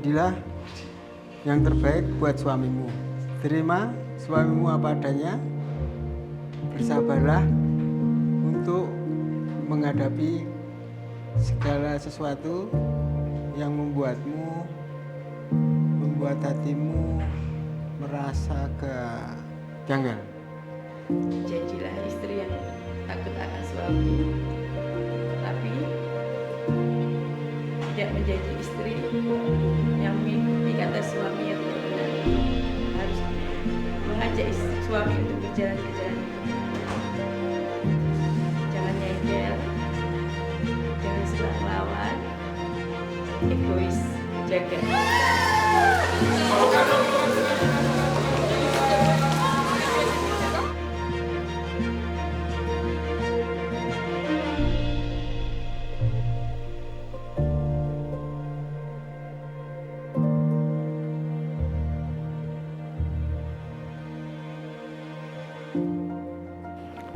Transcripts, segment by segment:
jadilah yang terbaik buat suamimu. Terima suamimu apa adanya. Bersabarlah untuk menghadapi segala sesuatu yang membuat hatimu merasa kejanggal. Jadilah istri yang takut akan suami, tapi tidak menjadi istri yang mengikuti kata suami yang benar. Harus mengajak suami untuk berjalan ke jalan. Jangan nyengkel, jangan suka melawan, egois, jaga.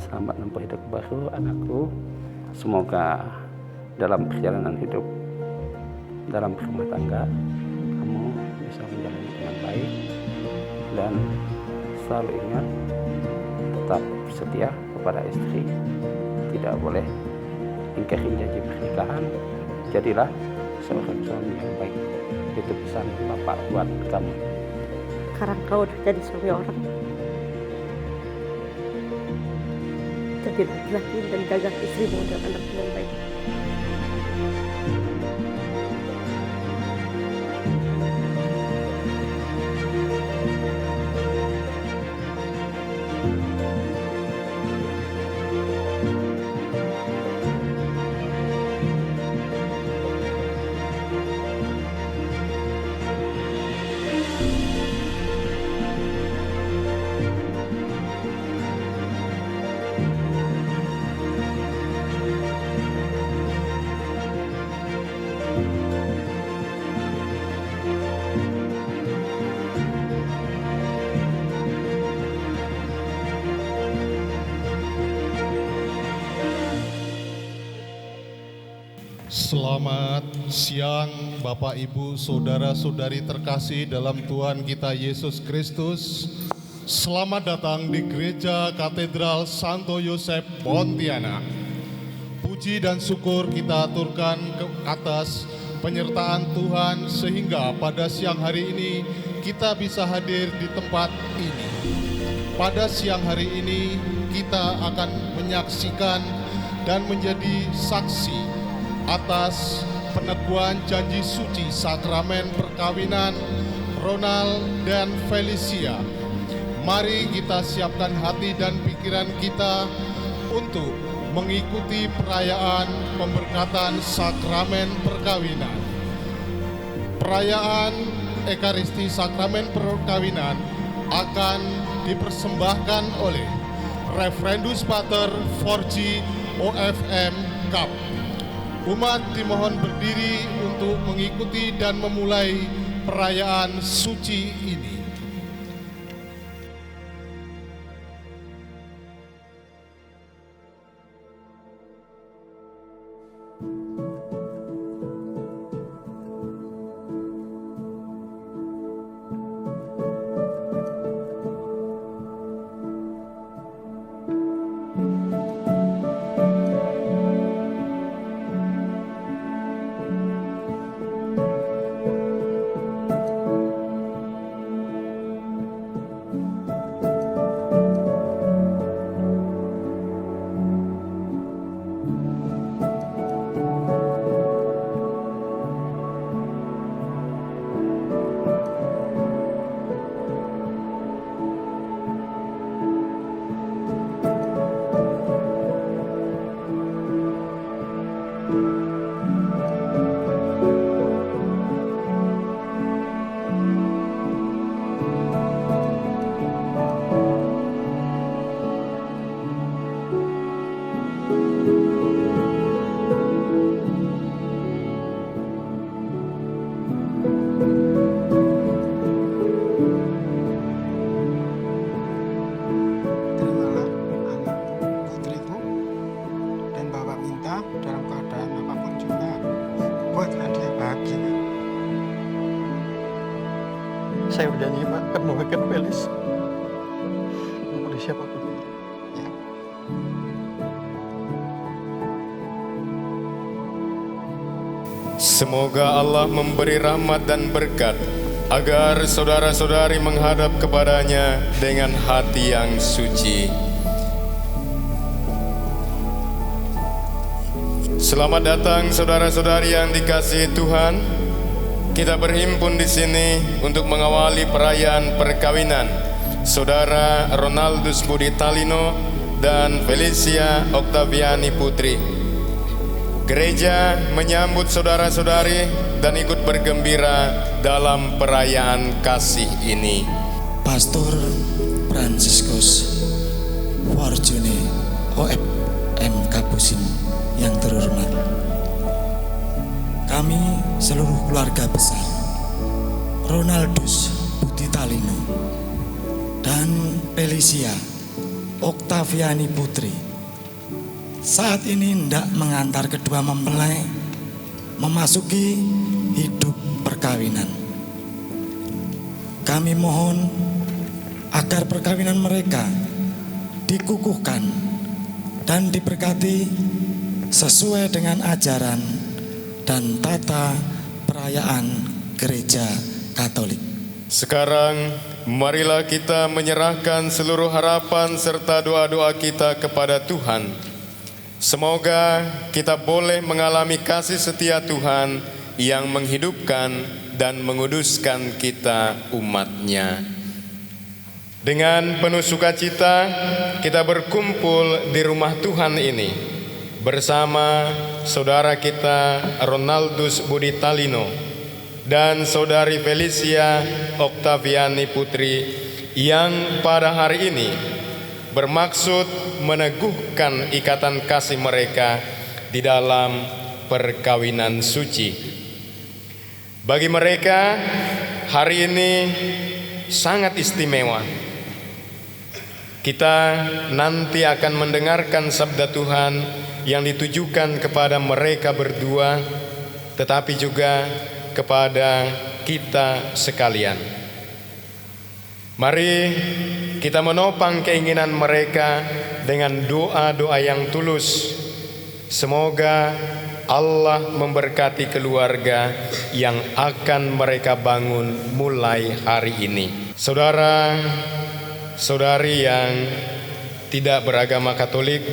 Selamat menempuh hidup baru anakku. Semoga dalam perjalanan hidup, dalam rumah tangga, kamu bisa menjalani dengan baik. Dan selalu ingat, tetap setia kepada istri. Tidak boleh ingkarin janji pernikahan. Jadilah seorang suami yang baik. Itu pesan Bapak buat kamu. Sekarang kau udah jadi suami orang. Jadi laki-laki dan jaga istrimu dan anakmu dengan baik. Selamat siang Bapak Ibu Saudara-saudari terkasih dalam Tuhan kita Yesus Kristus. Selamat datang di Gereja Katedral Santo Yosef Pontianak. Puji dan syukur kita aturkan ke atas penyertaan Tuhan sehingga pada siang hari ini kita bisa hadir di tempat ini. Pada siang hari ini kita akan menyaksikan dan menjadi saksi atas peneguhan janji suci sakramen perkawinan Ronald dan Felicia. Mari kita siapkan hati dan pikiran kita untuk mengikuti perayaan pemberkatan sakramen perkawinan. Perayaan Ekaristi sakramen perkawinan akan dipersembahkan oleh Reverendus Pater Forgi OFM Kap. Umat dimohon berdiri untuk mengikuti dan memulai perayaan suci ini. Saya berjanji Pak akan memberikan Felis kepada siapapun. Semoga Allah memberi rahmat dan berkat agar saudara-saudari menghadap kepadanya dengan hati yang suci. Selamat datang saudara-saudari yang dikasihi Tuhan. Kita berhimpun di sini untuk mengawali perayaan perkawinan Saudara Ronaldus Budi Talino dan Felicia Oktaviani Putri. Gereja menyambut saudara-saudari dan ikut bergembira dalam perayaan kasih ini. Pastor Franciscus Fortune OFM Kapusin yang terhormat, kami seluruh keluarga besar Ronaldus Budi Talino dan Felicia Oktaviani Putri saat ini hendak mengantar kedua mempelai memasuki hidup perkawinan. Kami mohon agar perkawinan mereka dikukuhkan dan diberkati sesuai dengan ajaran dan tata perayaan Gereja Katolik. Sekarang marilah kita menyerahkan seluruh harapan serta doa-doa kita kepada Tuhan. Semoga kita boleh mengalami kasih setia Tuhan yang menghidupkan dan menguduskan kita umat-Nya. Dengan penuh sukacita kita berkumpul di rumah Tuhan ini bersama saudara kita Ronaldus Budi Talino dan saudari Felicia Oktaviani Putri yang pada hari ini bermaksud meneguhkan ikatan kasih mereka di dalam perkawinan suci. Bagi mereka hari ini sangat istimewa. Kita nanti akan mendengarkan sabda Tuhan yang ditujukan kepada mereka berdua, tetapi juga kepada kita sekalian. Mari kita menopang keinginan mereka dengan doa-doa yang tulus. Semoga Allah memberkati keluarga yang akan mereka bangun mulai hari ini. Saudara-saudari yang tidak beragama Katolik,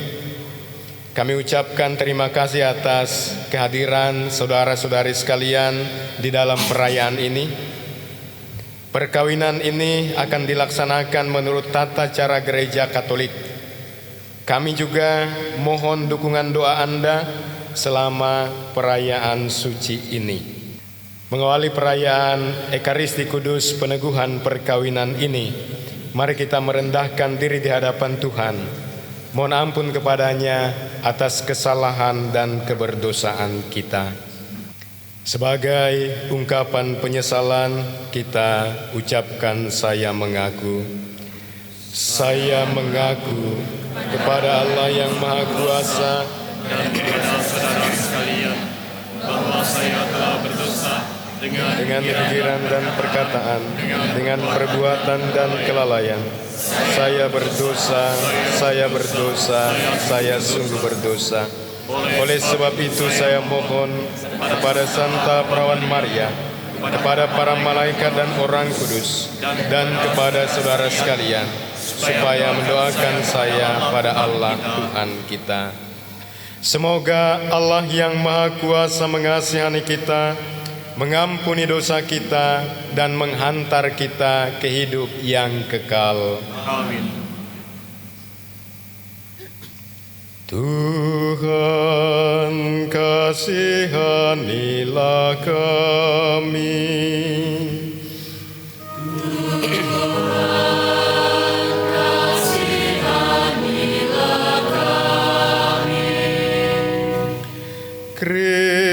kami ucapkan terima kasih atas kehadiran saudara-saudari sekalian di dalam perayaan ini. Perkawinan ini akan dilaksanakan menurut tata cara Gereja Katolik. Kami juga mohon dukungan doa Anda selama perayaan suci ini. Mengawali perayaan Ekaristi Kudus peneguhan perkawinan ini, mari kita merendahkan diri di hadapan Tuhan. Mohon ampun kepadanya atas kesalahan dan keberdosaan kita. Sebagai ungkapan penyesalan, kita ucapkan saya mengaku. Saya mengaku kepada Allah yang Maha Kuasa dan kepada saudara sekalian bahwa saya telah berdosa dengan pikiran dan perkataan, dengan perbuatan dan kelalaian. Saya berdosa, saya sungguh berdosa. Oleh sebab itu saya mohon kepada Santa Perawan Maria, kepada para malaikat dan orang kudus, dan kepada saudara sekalian, supaya mendoakan saya pada Allah Tuhan kita. Semoga Allah yang Maha Kuasa mengasihani kita, mengampuni dosa kita, dan menghantar kita ke hidup yang kekal. Amin. Tuhan kasihanilah kami.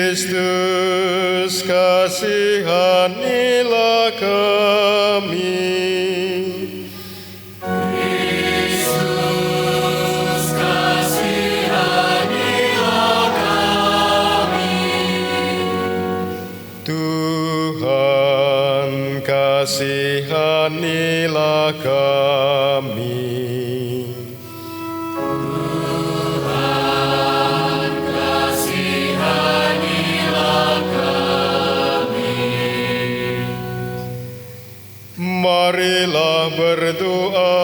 Kristus kasihanilah kami. Kristus kasihanilah kami. Tuhan kasihanilah kasihanilah kami. Marilah berdoa.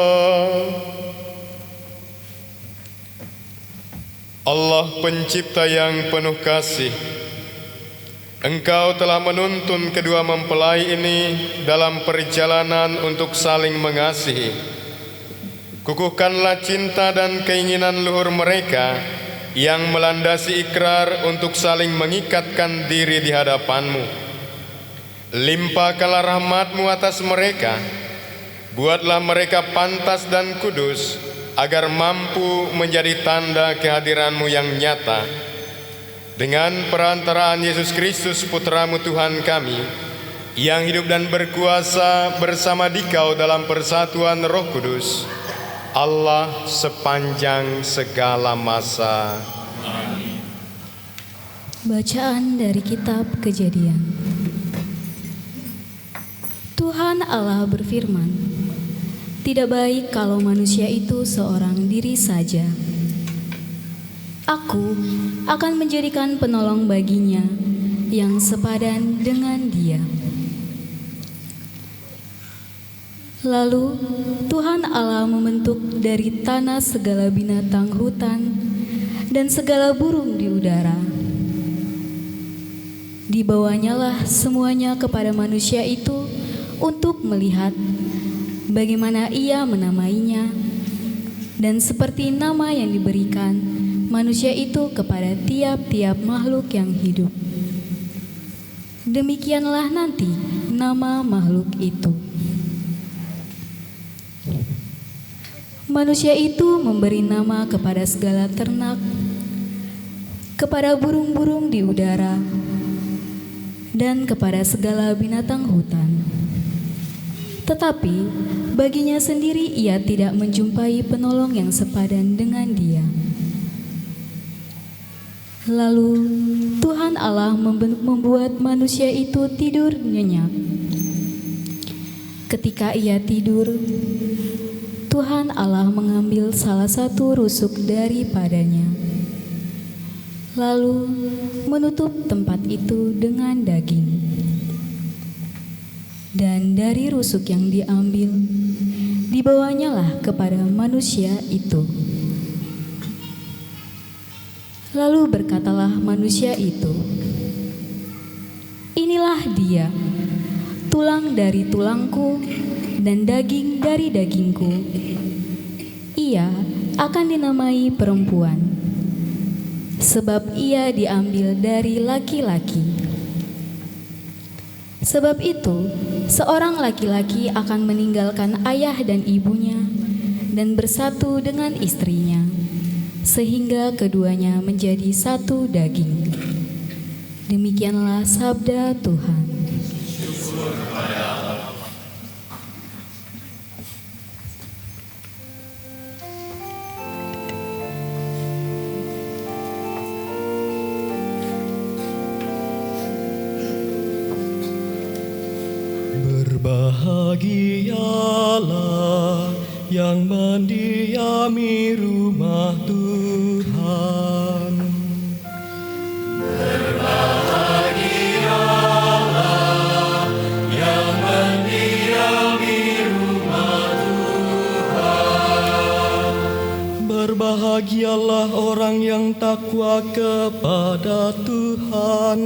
Allah pencipta yang penuh kasih, Engkau telah menuntun kedua mempelai ini dalam perjalanan untuk saling mengasihi. Kukuhkanlah cinta dan keinginan luhur mereka yang melandasi ikrar untuk saling mengikatkan diri di hadapan-Mu. Limpahkanlah rahmat-Mu atas mereka. Buatlah mereka pantas dan kudus, agar mampu menjadi tanda kehadiran-Mu yang nyata. Dengan perantaraan Yesus Kristus Putra-Mu Tuhan kami, yang hidup dan berkuasa bersama Dikau dalam persatuan Roh Kudus, Allah sepanjang segala masa. Amin. Bacaan dari Kitab Kejadian. Tuhan Allah berfirman, "Tidak baik kalau manusia itu seorang diri saja. Aku akan menjadikan penolong baginya yang sepadan dengan dia." Lalu Tuhan Allah membentuk dari tanah segala binatang hutan dan segala burung di udara. Dibawanyalah semuanya kepada manusia itu untuk melihat bagaimana ia menamainya, dan seperti nama yang diberikan manusia itu kepada tiap-tiap makhluk yang hidup, demikianlah nanti nama makhluk itu. Manusia itu memberi nama kepada segala ternak, kepada burung-burung di udara, dan kepada segala binatang hutan. Tetapi baginya sendiri ia tidak menjumpai penolong yang sepadan dengan dia. Lalu Tuhan Allah membuat manusia itu tidur nyenyak. Ketika ia tidur, Tuhan Allah mengambil salah satu rusuk daripadanya, lalu menutup tempat itu dengan daging. Dan dari rusuk yang diambil, dibawanyalah kepada manusia itu. Lalu berkatalah manusia itu, "Inilah dia, tulang dari tulangku dan daging dari dagingku. Ia akan dinamai perempuan, sebab ia diambil dari laki-laki. Sebab itu, seorang laki-laki akan meninggalkan ayah dan ibunya dan bersatu dengan istrinya, sehingga keduanya menjadi satu daging." Demikianlah sabda Tuhan. Syukur kepada Allah. Berbahagialah yang mendiami rumah Tuhan. Berbahagialah yang mendiami rumah Tuhan. Berbahagialah orang yang takwa kepada Tuhan,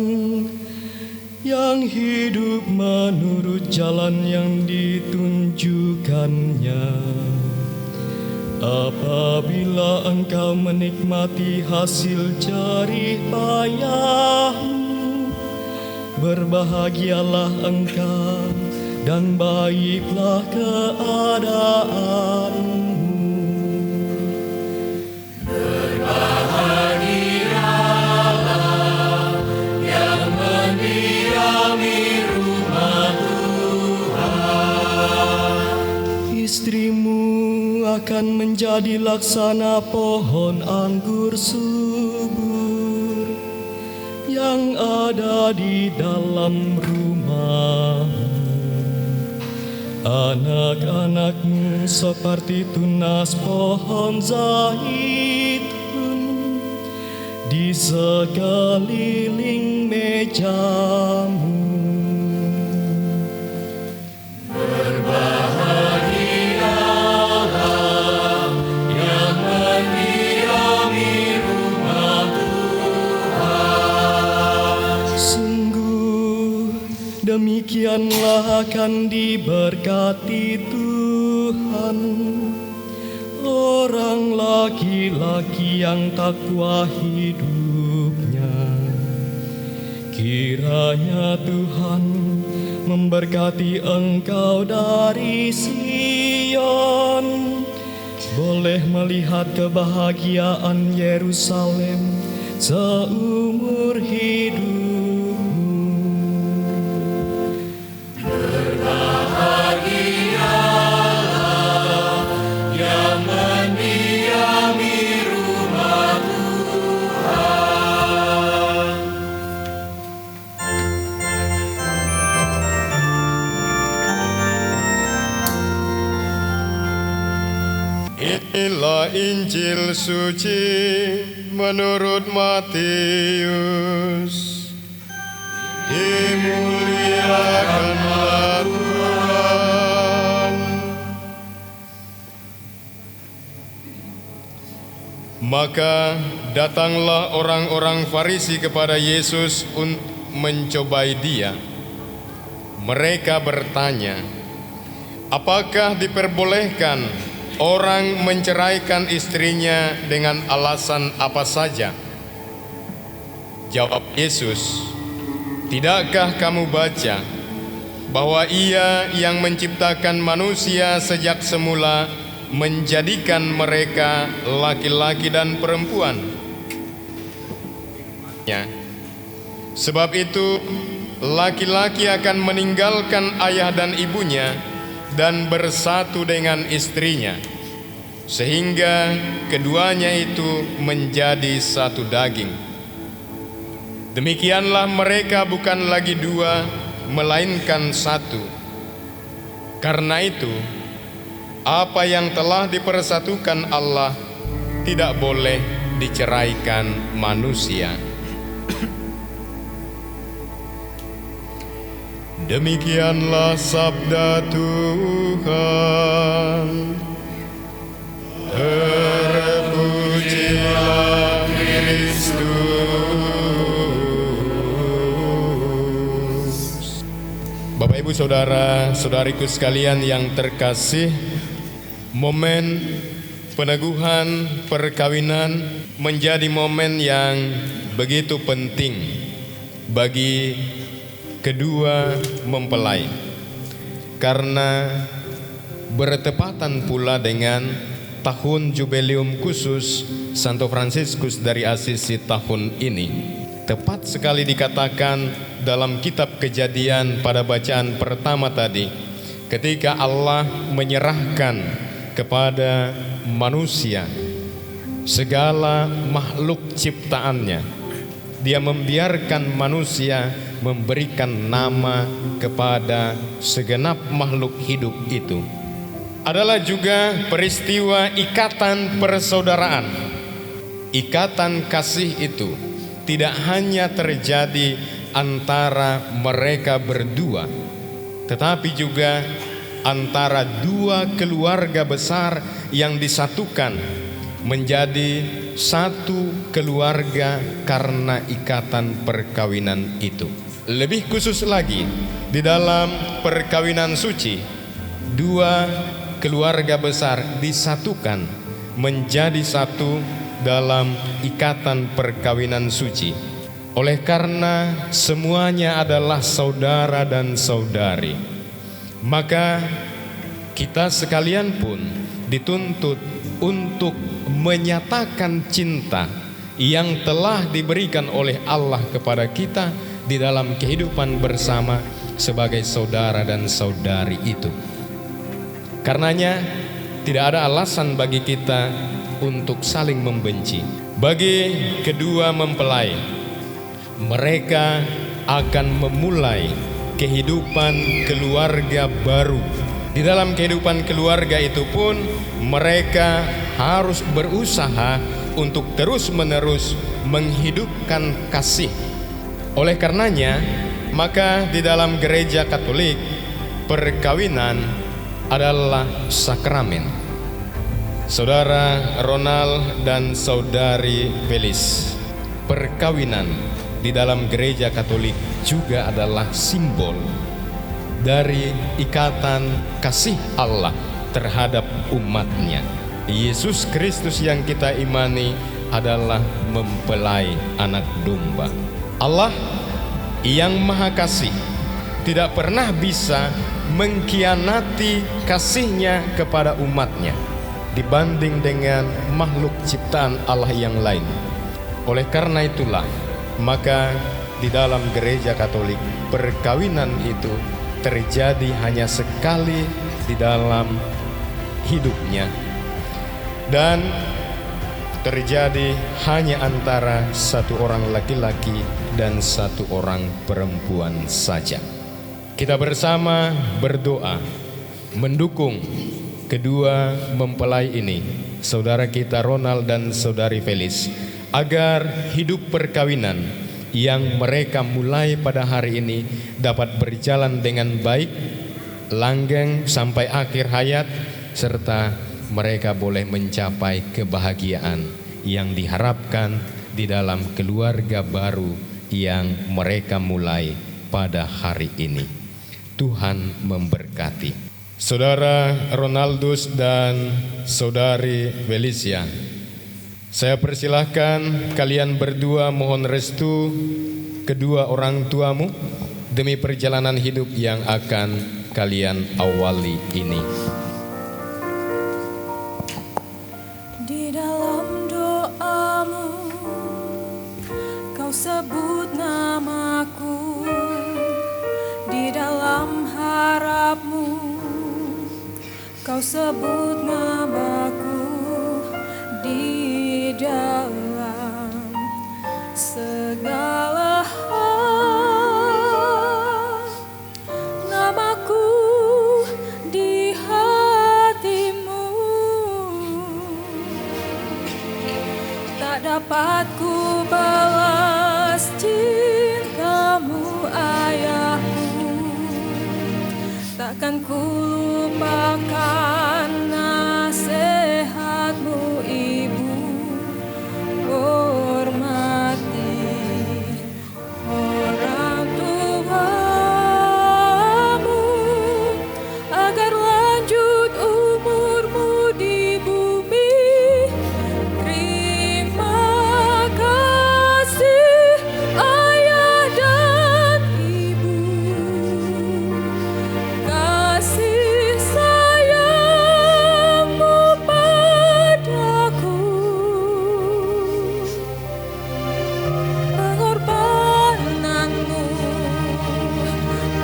yang hidup menurut jalan yang ditunjukkannya. Apabila engkau menikmati hasil jerih payahmu, berbahagialah engkau dan baiklah keadaanmu. Berbahagialah yang mendiami rumah Tuhan. Istrimu akan menjadi laksana pohon anggur subur yang ada di dalam rumahmu. Anak-anakmu seperti tunas pohon zaitun di sekeliling mejamu. Berbahagialah yang mendiami rumah Tuhan. Sungguh demikianlah akan diberkati Tuhan orang laki-laki yang takwa hidupnya. Kiranya Tuhan memberkati engkau dari Sion, boleh melihat kebahagiaan Yerusalem seumur hidupmu. Berbahagialah yang mendiami rumah Tuhan. Inilah Injil suci menurut Matius. Dimuliakanlah Tuhan. Maka datanglah orang-orang Farisi kepada Yesus untuk mencobai Dia. Mereka bertanya, apakah diperbolehkan orang menceraikan istrinya dengan alasan apa saja? Jawab Yesus, tidakkah kamu baca bahwa Ia yang menciptakan manusia sejak semula menjadikan mereka laki-laki dan perempuan? Ya. Sebab itu laki-laki akan meninggalkan ayah dan ibunya dan bersatu dengan istrinya, sehingga keduanya itu menjadi satu daging. Demikianlah mereka bukan lagi dua, melainkan satu. Karena itu, apa yang telah dipersatukan Allah tidak boleh diceraikan manusia. Demikianlah sabda Tuhan. Terpujilah Kristus. Bapak, Ibu, Saudara, saudariku sekalian yang terkasih, momen peneguhan perkawinan menjadi momen yang begitu penting bagi kedua mempelai, karena bertepatan pula dengan tahun jubileum khusus Santo Fransiskus dari Assisi tahun ini. Tepat sekali dikatakan dalam kitab Kejadian pada bacaan pertama tadi, ketika Allah menyerahkan kepada manusia segala makhluk ciptaannya, Dia membiarkan manusia memberikan nama kepada segenap makhluk hidup itu. Adalah juga peristiwa ikatan persaudaraan. Ikatan kasih itu tidak hanya terjadi antara mereka berdua, tetapi juga antara dua keluarga besar yang disatukan menjadi satu keluarga karena ikatan perkawinan itu. Lebih khusus lagi, di dalam perkawinan suci, dua keluarga besar disatukan menjadi satu dalam ikatan perkawinan suci. Oleh karena semuanya adalah saudara dan saudari, maka kita sekalian pun dituntut untuk menyatakan cinta yang telah diberikan oleh Allah kepada kita di dalam kehidupan bersama sebagai saudara dan saudari itu. Karenanya tidak ada alasan bagi kita untuk saling membenci. Bagi kedua mempelai, mereka akan memulai kehidupan keluarga baru Di dalam kehidupan keluarga itu pun mereka harus berusaha untuk terus-menerus menghidupkan kasih. Oleh karenanya, maka di dalam gereja Katolik, perkawinan adalah sakramen. Saudara Ronald dan saudari Felis, perkawinan di dalam gereja Katolik juga adalah simbol dari ikatan kasih Allah terhadap umatnya. Yesus Kristus yang kita imani adalah mempelai anak domba. Allah yang Maha Kasih tidak pernah bisa mengkhianati kasihnya kepada umatnya dibanding dengan makhluk ciptaan Allah yang lain. Oleh karena itulah, maka di dalam gereja Katolik, perkawinan itu terjadi hanya sekali di dalam hidupnya dan terjadi hanya antara satu orang laki-laki dan satu orang perempuan saja. Kita bersama berdoa mendukung kedua mempelai ini, saudara kita Ronald dan saudari Felis, agar hidup perkawinan yang mereka mulai pada hari ini dapat berjalan dengan baik, langgeng sampai akhir hayat, serta mereka boleh mencapai kebahagiaan yang diharapkan di dalam keluarga baru yang mereka mulai pada hari ini. Tuhan memberkati. Saudara Ronaldus dan saudari Felicia, saya persilahkan kalian berdua mohon restu kedua orang tuamu demi perjalanan hidup yang akan kalian awali ini. Di dalam doamu kau sebut namaku, di dalam harapmu kau sebut namaku, di dalam segala hal namaku di hatimu. Tak dapat ku balas cintamu ayahku, takkan ku lupakan nasihatmu ibu. Hormati orang tuamu agar lanjut umurmu di bumi. Terima kasih ayah dan ibu, kasih sayangmu padaku, pengorbananmu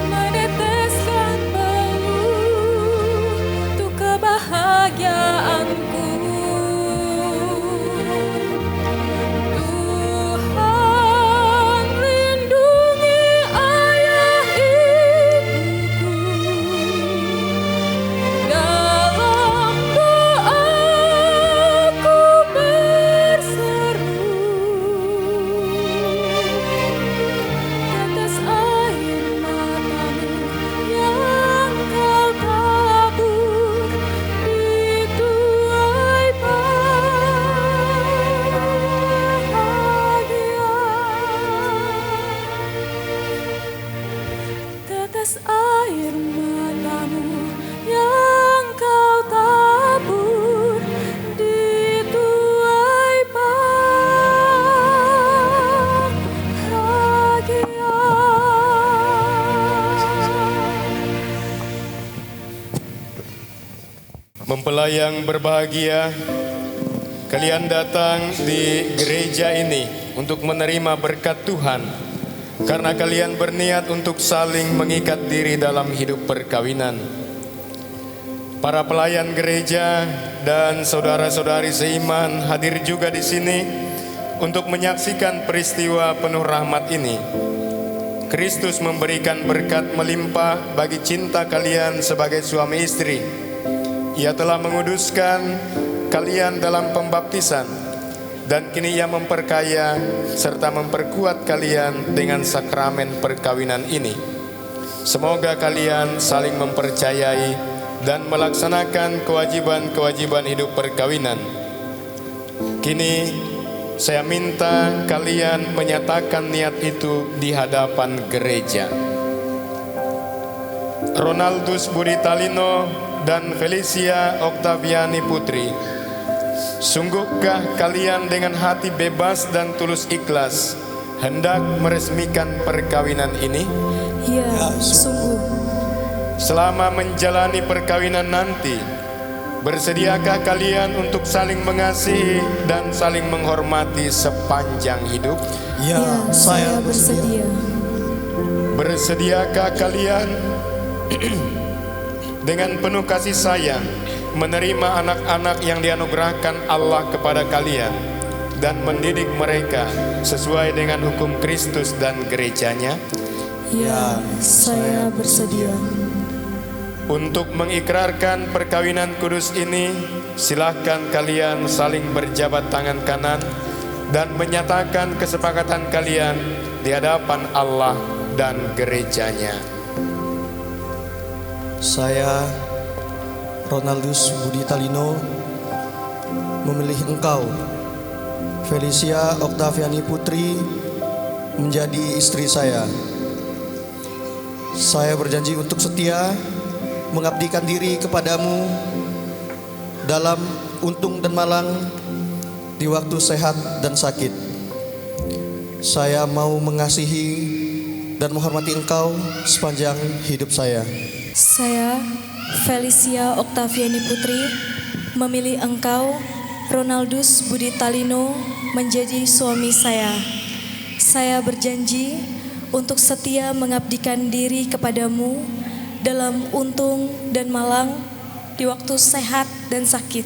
meneteskan peluh untuk kebahagiaanku. Tuhan lindungi ayah ibuku, dalam doaku berseru. Tetes air matamu yang kau tabur di tuai bahagia. Tetes air matamu yang kau tabur di tuai bahagia. Mempelai yang berbahagia, kalian datang di gereja ini untuk menerima berkat Tuhan karena kalian berniat untuk saling mengikat diri dalam hidup perkawinan. Para pelayan gereja dan saudara-saudari seiman hadir juga di sini untuk menyaksikan peristiwa penuh rahmat ini. Kristus memberikan berkat melimpah bagi cinta kalian sebagai suami istri. Ia telah menguduskan kalian dalam pembaptisan, dan kini Ia memperkaya serta memperkuat kalian dengan sakramen perkawinan ini. Semoga kalian saling mempercayai dan melaksanakan kewajiban-kewajiban hidup perkawinan. Kini saya minta kalian menyatakan niat itu di hadapan gereja. Ronaldus Budi Talino dan Felicia Oktaviani Putri, sungguhkah kalian dengan hati bebas dan tulus ikhlas hendak meresmikan perkawinan ini? Ya, sungguh. Selama menjalani perkawinan nanti, bersediakah kalian untuk saling mengasihi dan saling menghormati sepanjang hidup? Ya, saya bersedia. Bersediakah kalian dengan penuh kasih sayang menerima anak-anak yang dianugerahkan Allah kepada kalian dan mendidik mereka sesuai dengan hukum Kristus dan gerejanya? Ya, saya bersedia. Untuk mengikrarkan perkawinan kudus ini, silahkan kalian saling berjabat tangan kanan dan menyatakan kesepakatan kalian di hadapan Allah dan gerejanya. Saya, Ronaldus Budi Talino, memilih engkau, Felicia Oktaviani Putri, menjadi istri saya. Saya berjanji untuk setia mengabdikan diri kepadamu dalam untung dan malang, di waktu sehat dan sakit. Saya mau mengasihi dan menghormati engkau sepanjang hidup saya. Saya, Felicia Oktaviani Putri, memilih engkau, Ronaldus Budi Talino, menjadi suami saya. Saya berjanji untuk setia mengabdikan diri kepadamu dalam untung dan malang, di waktu sehat dan sakit.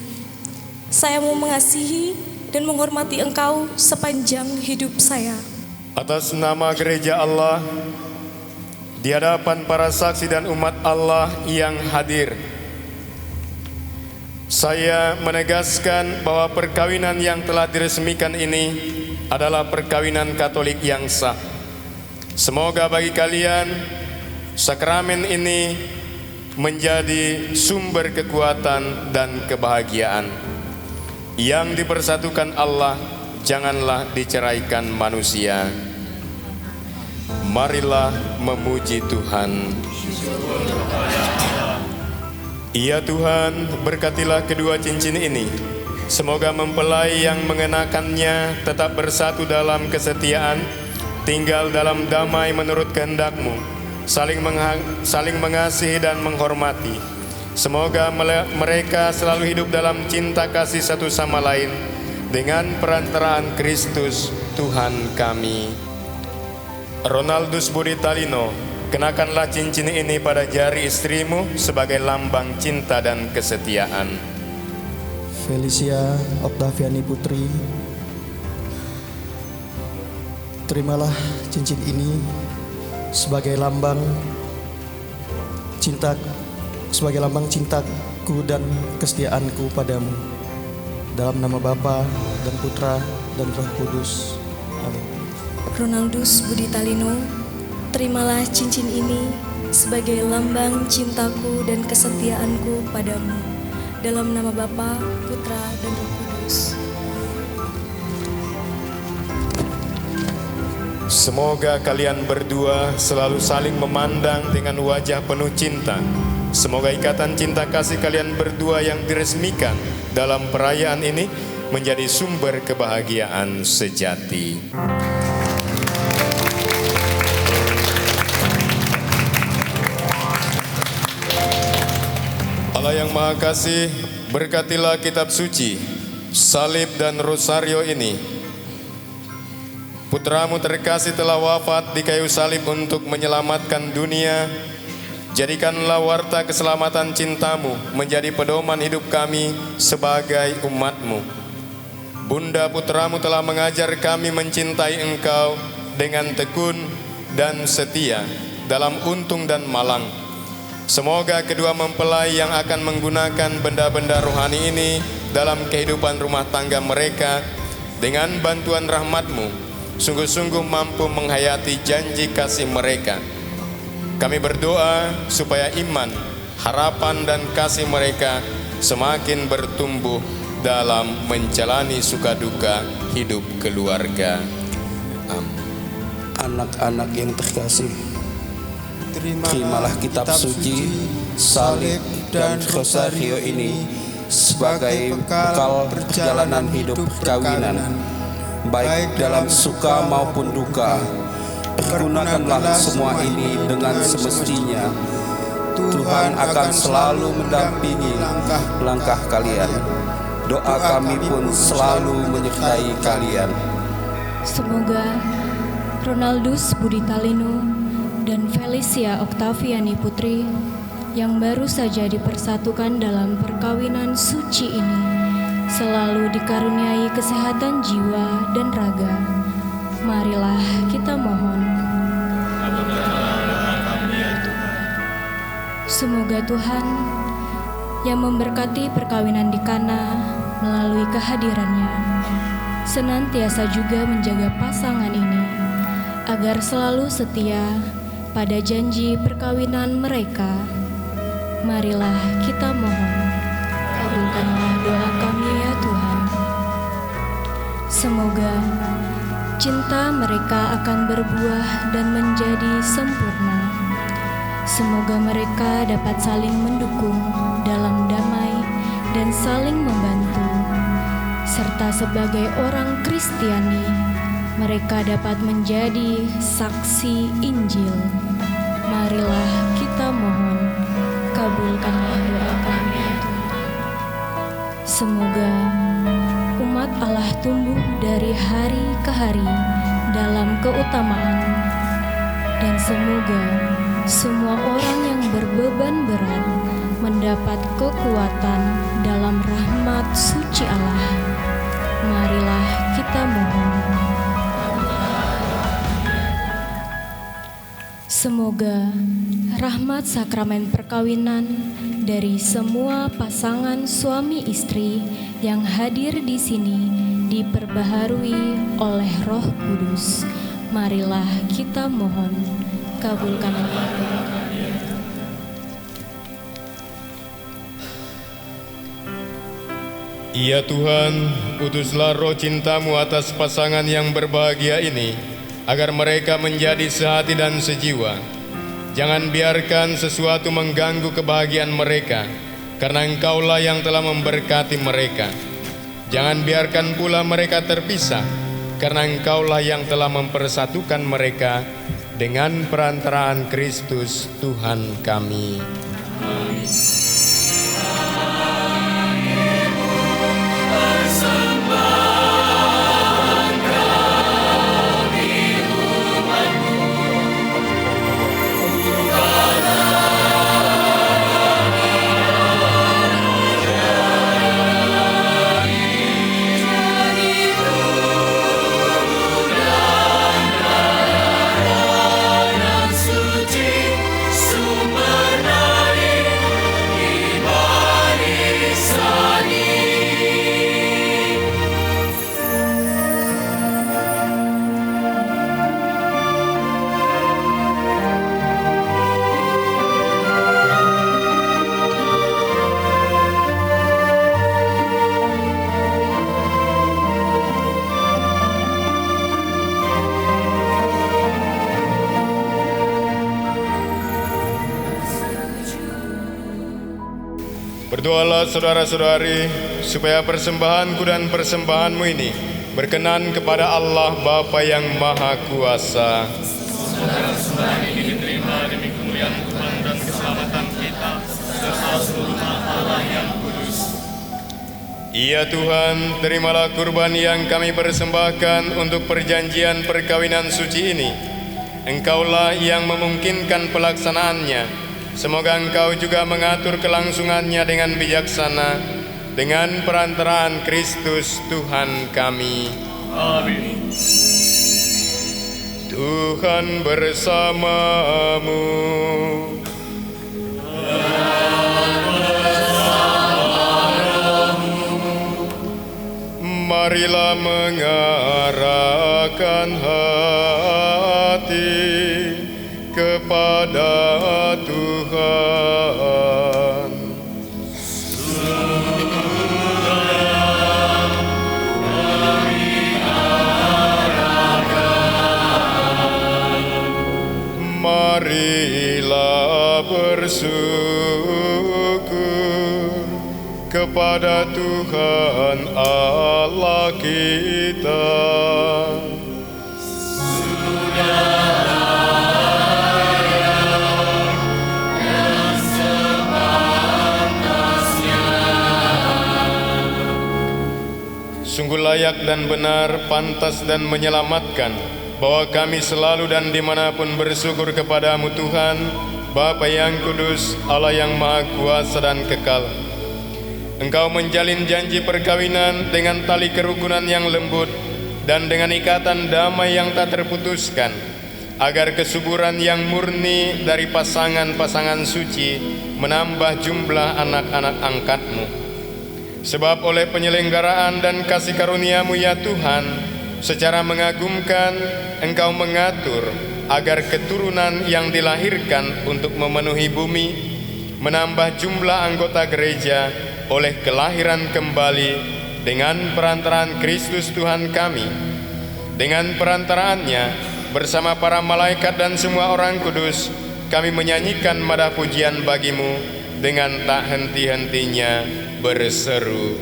Saya mau mengasihi dan menghormati engkau sepanjang hidup saya. Atas nama gereja Allah, di hadapan para saksi dan umat Allah yang hadir, saya menegaskan bahwa perkawinan yang telah diresmikan ini adalah perkawinan Katolik yang sah. Semoga bagi kalian sakramen ini menjadi sumber kekuatan dan kebahagiaan. Yang dipersatukan Allah janganlah diceraikan manusia. Marilah memuji Tuhan. Ya Tuhan, berkatilah kedua cincin ini. Semoga mempelai yang mengenakannya tetap bersatu dalam kesetiaan, tinggal dalam damai menurut kehendak-Mu, saling mengasihi dan menghormati. Semoga mereka selalu hidup dalam cinta kasih satu sama lain dengan perantaraan Kristus Tuhan kami. Ronaldus Budi Talino, kenakanlah cincin ini pada jari istrimu sebagai lambang cinta dan kesetiaan. Felicia Oktaviani Putri, terimalah cincin ini sebagai lambang cintaku dan kesetiaanku padamu. Dalam nama Bapa dan Putra dan Roh Kudus. Amin. Ronaldus Budi Talino, terimalah cincin ini sebagai lambang cintaku dan kesetiaanku padamu. Dalam nama Bapa, Putra, dan Roh Kudus. Semoga kalian berdua selalu saling memandang dengan wajah penuh cinta. Semoga ikatan cinta kasih kalian berdua yang diresmikan dalam perayaan ini menjadi sumber kebahagiaan sejati. Allah yang Maha Kasih, berkatilah kitab suci, salib dan rosario ini. Putramu terkasih telah wafat di kayu salib untuk menyelamatkan dunia. Jadikanlah warta keselamatan cintamu menjadi pedoman hidup kami sebagai umatmu. Bunda putramu telah mengajar kami mencintai engkau dengan tekun dan setia dalam untung dan malang. Semoga kedua mempelai yang akan menggunakan benda-benda rohani ini dalam kehidupan rumah tangga mereka dengan bantuan rahmat-Mu sungguh-sungguh mampu menghayati janji kasih mereka. Kami berdoa supaya iman, harapan dan kasih mereka semakin bertumbuh dalam menjalani suka duka hidup keluarga. Amin. Anak-anak yang terkasih, terimalah kitab suci, salib, dan rosario ini sebagai bekal perjalanan hidup perkawinan, baik dalam suka maupun duka. Pergunakanlah semua ini dengan semestinya. Tuhan akan selalu mendampingi langkah kalian. Doa kami pun selalu menyertai kalian. Semoga Ronaldus Budi Talino dan Felicia Oktaviani Putri yang baru saja dipersatukan dalam perkawinan suci ini selalu dikaruniai kesehatan jiwa dan raga. Marilah kita mohon. Semoga Tuhan yang memberkati perkawinan di Kana melalui kehadirannya senantiasa juga menjaga pasangan ini agar selalu setia pada janji perkawinan mereka. Marilah kita mohon. Kabulkanlah doa kami ya Tuhan. Semoga cinta mereka akan berbuah dan menjadi sempurna. Semoga mereka dapat saling mendukung dalam damai dan saling membantu. Serta sebagai orang Kristiani, mereka dapat menjadi saksi Injil. Marilah kita mohon, kabulkanlah doa kami ya Tuhan. Semoga umat Allah tumbuh dari hari ke hari dalam keutamaan, dan semoga semua orang yang berbeban berat mendapat kekuatan dalam rahmat suci Allah. Marilah kita mohon. Semoga rahmat sakramen perkawinan dari semua pasangan suami istri yang hadir di sini diperbaharui oleh Roh Kudus. Marilah kita mohon. Kabulkanlah doa kami. Ya Tuhan, utuslah roh cinta-Mu atas pasangan yang berbahagia ini, agar mereka menjadi sehati dan sejiwa. Jangan biarkan sesuatu mengganggu kebahagiaan mereka, karena Engkaulah yang telah memberkati mereka. Jangan biarkan pula mereka terpisah, karena Engkaulah yang telah mempersatukan mereka dengan perantaraan Kristus Tuhan kami. Amin. Berdoalah saudara-saudari, supaya persembahanku dan persembahanmu ini berkenan kepada Allah Bapa yang Maha Kuasa. Semoga persembahan ini diterima demi kemuliaan Tuhan dan keselamatan kita, serta seluruh umat Allah yang kudus. Ya Tuhan, terimalah kurban yang kami persembahkan untuk perjanjian perkawinan suci ini. Engkaulah yang memungkinkan pelaksanaannya. Semoga Engkau juga mengatur kelangsungannya dengan bijaksana, dengan perantaraan Kristus Tuhan kami. Amin. Tuhan bersamamu. Marilah mengarahkan hati kepada Tuhan. Marilah bersyukur kepada Tuhan Allah kita. Sungguh layak dan benar, pantas dan menyelamatkan, bahwa kami selalu dan dimanapun bersyukur kepadamu Tuhan, Bapa yang kudus, Allah yang maha kuasa dan kekal. Engkau menjalin janji perkawinan dengan tali kerukunan yang lembut dan dengan ikatan damai yang tak terputuskan, agar kesuburan yang murni dari pasangan-pasangan suci menambah jumlah anak-anak angkatmu. Sebab oleh penyelenggaraan dan kasih karuniamu ya Tuhan, secara mengagumkan Engkau mengatur agar keturunan yang dilahirkan untuk memenuhi bumi menambah jumlah anggota gereja oleh kelahiran kembali dengan perantaraan Kristus Tuhan kami. Dengan perantaraannya bersama para malaikat dan semua orang kudus, kami menyanyikan madah pujian bagimu dengan tak henti-hentinya berseru.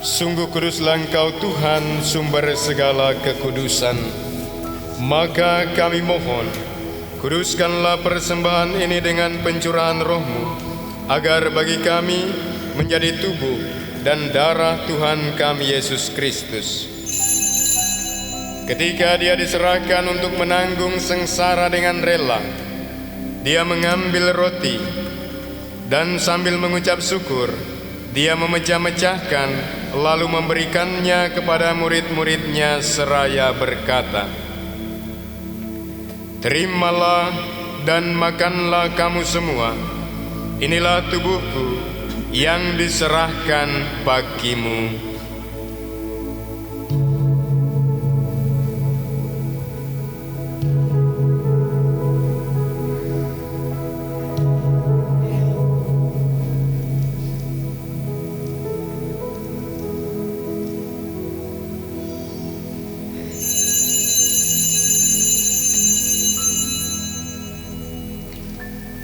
Sungguh kuduslah Engkau Tuhan, sumber segala kekudusan. Maka kami mohon, kuduskanlah persembahan ini dengan pencurahan roh-Mu, agar bagi kami menjadi tubuh dan darah Tuhan kami Yesus Kristus. Ketika Dia diserahkan untuk menanggung sengsara dengan rela, Dia mengambil roti dan sambil mengucap syukur, Dia memecah-mecahkan lalu memberikannya kepada murid-muridnya seraya berkata, "Terimalah dan makanlah kamu semua, inilah tubuhku yang diserahkan bagimu."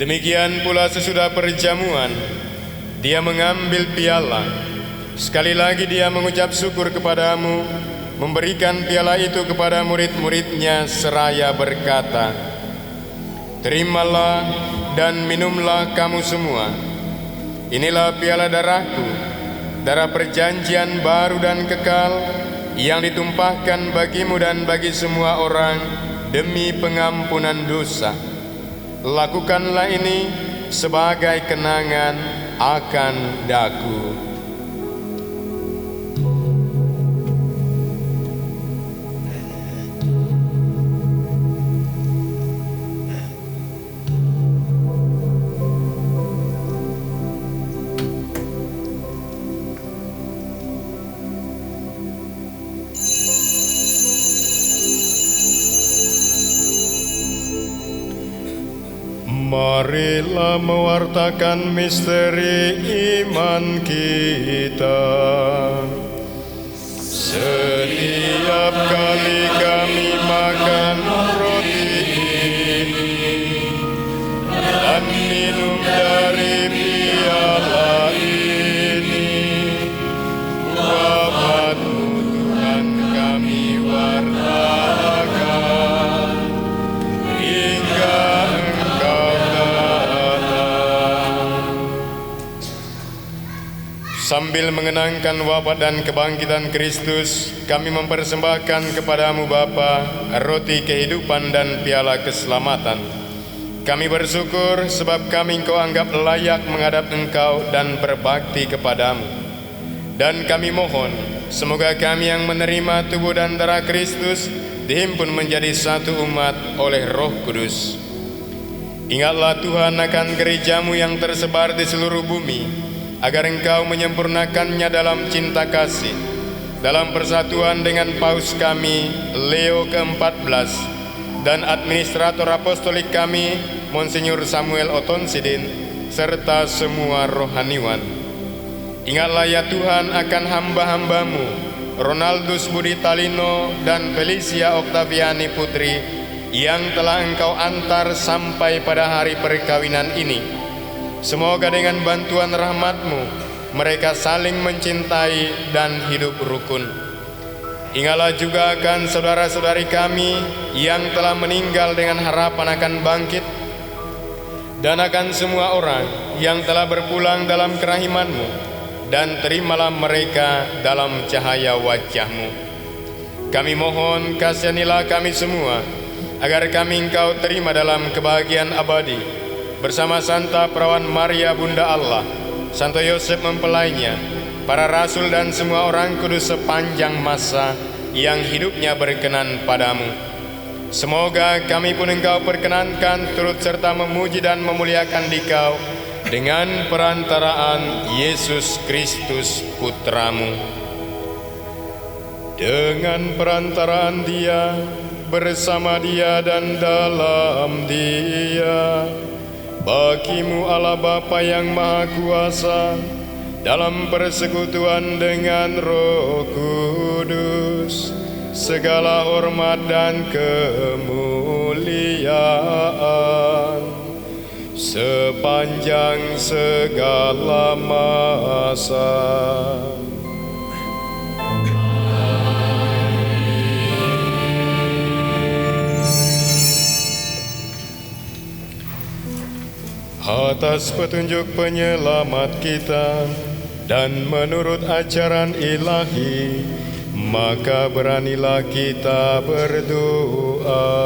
Demikian pula sesudah perjamuan, Dia mengambil piala. Sekali lagi Dia mengucap syukur kepadamu, memberikan piala itu kepada murid-muridnya seraya berkata, "Terimalah dan minumlah kamu semua. Inilah piala darahku, darah perjanjian baru dan kekal, yang ditumpahkan bagimu dan bagi semua orang demi pengampunan dosa. Lakukanlah ini sebagai kenangan akan daku." Marilah mewartakan misteri iman kita. Setiap kali kami makan roti ini dan minum dari piala ini, wafat-Mu Tuhan kami wartakan hingga Engkau datang. Sambil mengenangkan wafat dan kebangkitan Kristus, kami mempersembahkan kepadamu Bapa roti kehidupan dan piala keselamatan. Kami bersyukur sebab kami Engkau anggap layak menghadap Engkau dan berbakti kepadamu. Dan kami mohon, semoga kami yang menerima tubuh dan darah Kristus dihimpun menjadi satu umat oleh Roh Kudus. Ingatlah Tuhan akan gereja-Mu yang tersebar di seluruh bumi, agar Engkau menyempurnakannya dalam cinta kasih, dalam persatuan dengan Paus kami, Leo ke-14, dan administrator apostolik kami, Monsinyur Samuel Otonsidin, serta semua rohaniwan. Ingatlah ya Tuhan akan hamba-hamba-Mu, Ronaldus Budi Talino dan Felicia Oktaviani Putri, yang telah Engkau antar sampai pada hari perkawinan ini. Semoga dengan bantuan rahmat-Mu, mereka saling mencintai dan hidup rukun. Ingatlah juga akan saudara-saudari kami yang telah meninggal dengan harapan akan bangkit, dan akan semua orang yang telah berpulang dalam kerahiman-Mu, dan terimalah mereka dalam cahaya wajah-Mu. Kami mohon kasihanilah kami semua, agar kami Engkau terima dalam kebahagiaan abadi, bersama Santa Perawan Maria Bunda Allah, Santo Yosef mempelainya, para rasul dan semua orang kudus sepanjang masa yang hidupnya berkenan padamu. Semoga kami pun Engkau perkenankan turut serta memuji dan memuliakan Dikau dengan perantaraan Yesus Kristus Putra-Mu. Dengan perantaraan Dia, bersama Dia dan dalam Dia, bagi-Mu Allah Bapa yang Maha Kuasa, dalam persekutuan dengan Roh Kudus, segala hormat dan kemuliaan sepanjang segala masa. Atas petunjuk penyelamat kita dan menurut ajaran ilahi, maka beranilah kita berdoa.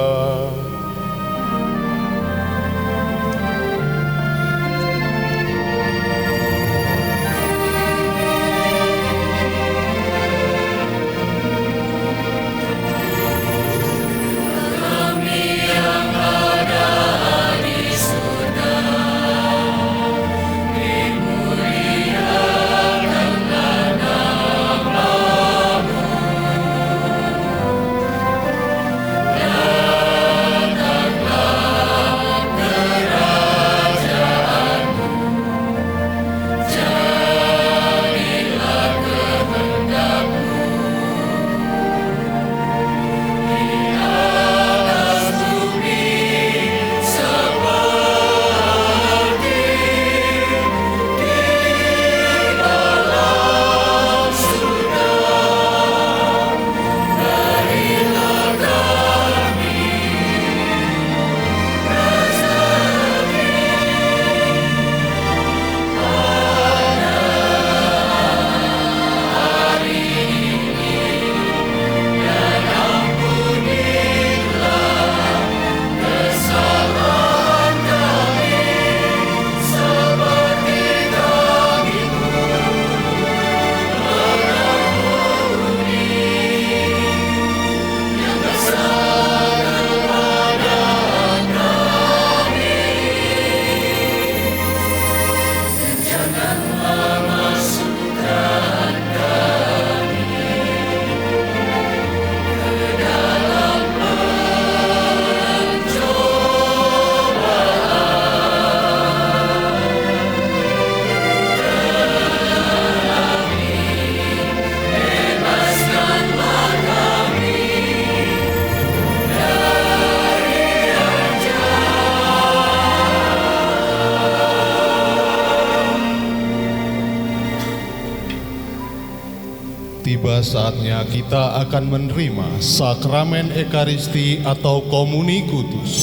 tiba saatnya kita akan menerima sakramen Ekaristi atau Komuni Kudus.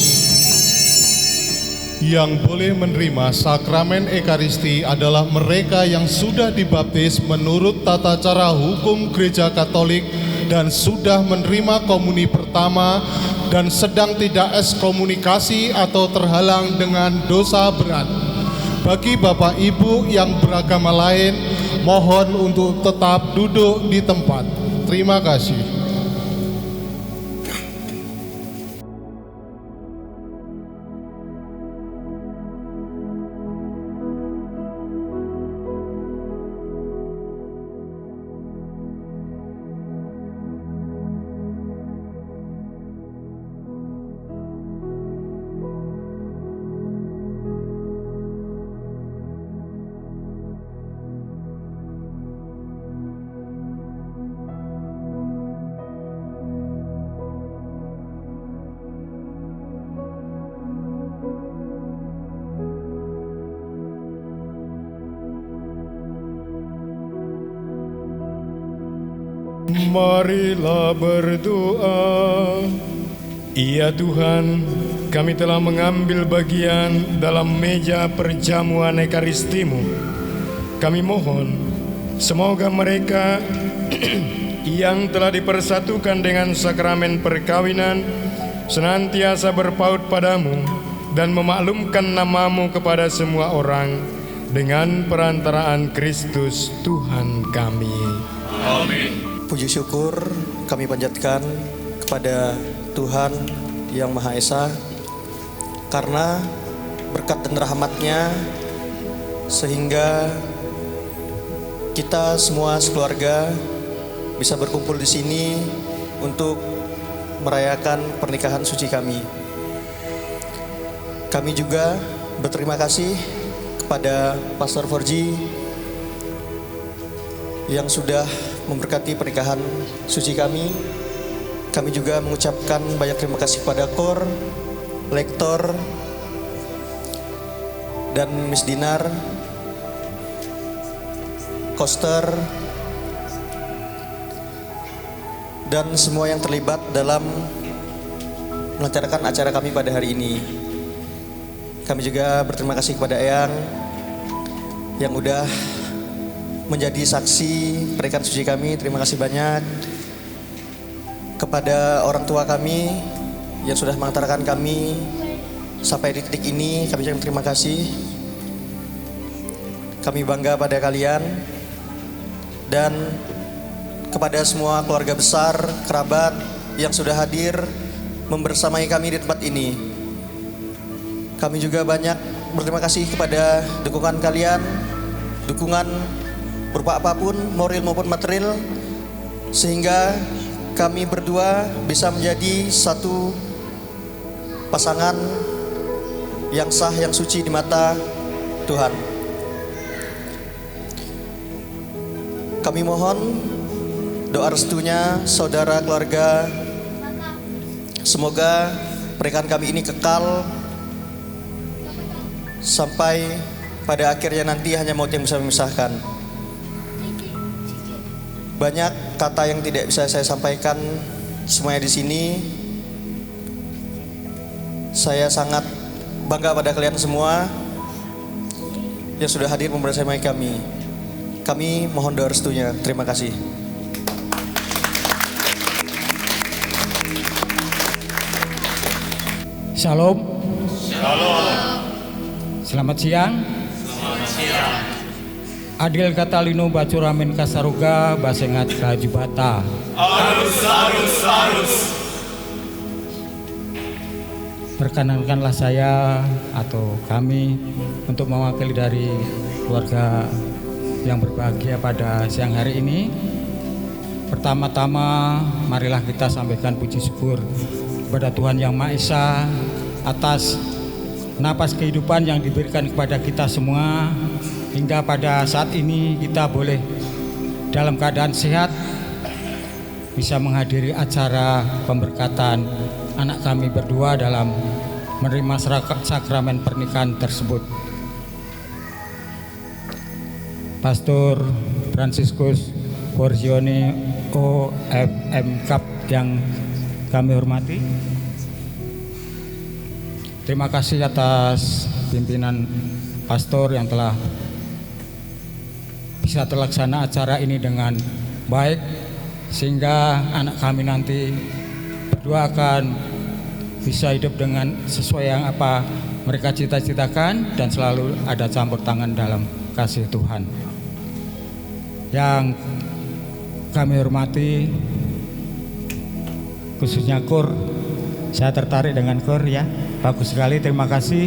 Yang boleh menerima sakramen Ekaristi adalah mereka yang sudah dibaptis menurut tata cara hukum Gereja Katolik dan sudah menerima komuni pertama dan sedang tidak ekskomunikasi atau terhalang dengan dosa berat. Bagi Bapak Ibu yang beragama lain, mohon untuk tetap duduk di tempat. Terima kasih. Marilah berdoa. Ya Tuhan, kami telah mengambil bagian dalam meja perjamuan Ekaristimu. Kami mohon, semoga mereka yang telah dipersatukan dengan sakramen perkawinan senantiasa berpaut padamu dan memaklumkan namamu kepada semua orang dengan perantaraan Kristus Tuhan kami. Amin. Puji syukur kami panjatkan kepada Tuhan Yang Maha Esa, karena berkat dan rahmat-Nya sehingga kita semua sekeluarga bisa berkumpul di sini untuk merayakan pernikahan suci kami. Kami juga berterima kasih kepada Pastor Forji yang sudah memberkati pernikahan suci kami. Kami juga mengucapkan banyak terima kasih kepada KOR, Lektor, dan Miss Dinar, Koster, dan semua yang terlibat dalam melancarkan acara kami pada hari ini. Kami juga berterima kasih kepada Eyang yang udah menjadi saksi pernikahan suci kami. Terima kasih banyak kepada orang tua kami yang sudah mengantarkan kami sampai di titik ini. Kami ucapkan terima kasih. Kami bangga pada kalian dan kepada semua keluarga besar, kerabat yang sudah hadir membersamai kami di tempat ini. Kami juga banyak berterima kasih kepada dukungan kalian, dukungan berupa apapun, moral maupun material, sehingga kami berdua bisa menjadi satu pasangan yang sah, yang suci di mata Tuhan. Kami mohon doa restunya saudara keluarga, semoga pernikahan kami ini kekal sampai pada akhirnya nanti hanya maut yang bisa memisahkan. Banyak kata yang tidak bisa saya sampaikan semuanya di sini. Saya sangat bangga pada kalian semua yang sudah hadir membersamai kami. Kami mohon doa restunya. Terima kasih. Shalom. Shalom. Selamat siang. Selamat siang. Adil Katalino Bacuramin Kasaruga Basengat Rajubata. Arus. Perkenankanlah saya atau kami untuk mewakili dari keluarga yang berbahagia pada siang hari ini. Pertama-tama marilah kita sampaikan puji syukur kepada Tuhan Yang Maha Esa atas napas kehidupan yang diberikan kepada kita semua, hingga pada saat ini kita boleh dalam keadaan sehat bisa menghadiri acara pemberkatan anak kami berdua dalam menerima sakramen pernikahan tersebut. Pastor Fransiskus Porzione OFM Cup yang kami hormati. Terima kasih atas pimpinan pastor yang telah bisa terlaksana acara ini dengan baik, sehingga anak kami nanti berdua akan bisa hidup dengan sesuai yang apa mereka cita-citakan dan selalu ada campur tangan dalam kasih Tuhan. Yang kami hormati khususnya KUR, saya tertarik dengan KUR ya, bagus sekali, terima kasih.